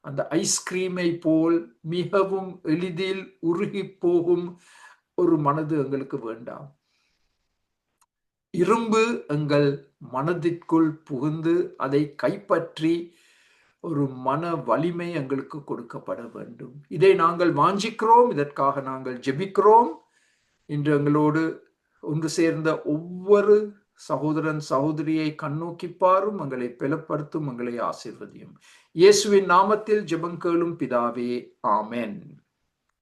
அந்த ஐஸ்கிரீமை போல் மிகவும் எளிதில் உருகி போகும் ஒரு மனது எங்களுக்கு வேண்டாம். இரும்பு எங்கள் மனதிற்குள் புகுந்து அதை கைப்பற்றி ஒரு மன வலிமை எங்களுக்கு கொடுக்கப்பட வேண்டும். இதை நாங்கள் வாஞ்சிக்கிறோம். இதற்காக நாங்கள் ஜெபிக்கிறோம். இன்று எங்களோடு ஒன்று சேர்ந்த ஒவ்வொரு சகோதரன் சகோதரியை கண்ணோக்கி பாரும், எங்களை பலப்படுத்தும், எங்களை ஆசீர்வதியும். இயேசுவின் நாமத்தில் ஜெபம் கேளும் பிதாவே, ஆமென்.